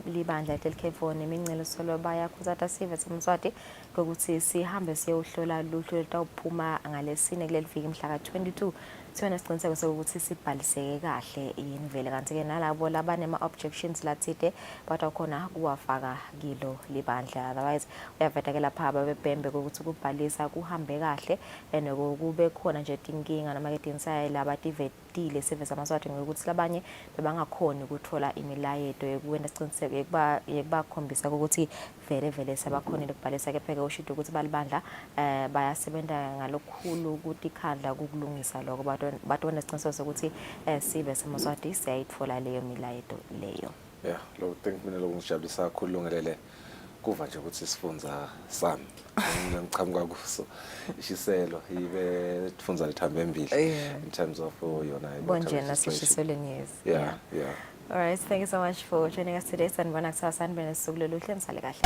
libandla telkhefoni imincelo solo baya kuzata sive seMswati ukuthi sihambe siyohlola luhlu letawuphuma ngalesine kuleli viki mhla ka 22 siyona siqiniseko sokuthi sibhaliseke kahle yini vele kanti ke nalabo labanema objections lathide bathi khona kuwafaka kilo libandla otherwise uyaveta ke lapha babebhembe ukuthi ukubhalisa kuhambe kahle enokube khona nje inkinga noma ke dinsay laba sibhidile sive samaswati ngokuthi labanye bebangakhoni ukuthola imilayeto yokuwena isiqiniseko yekubakhombisa ukuthi vele sebakhonile ukubhalisa kepha-ke ushido ukuthi balibandla bayasebenza ngalokukhulu ukuthi ikhandla kukulungisa lokho bathi wanesiqiniseko sokuthi sibe samaswati siyayithola leyo milayeto leyo. Yeah, lo think mina lokungijabulisa kakhulu lungelele kuva nje ukuthi isifundza sami ngichamuka kuso ishiselo ibe ifundza lithambe embili in terms of yona bonjena sishiselweni yes. Yeah. All right, thank you so much for joining us today. Sanibona kusasa sanibona suku loluhle nisale kahle.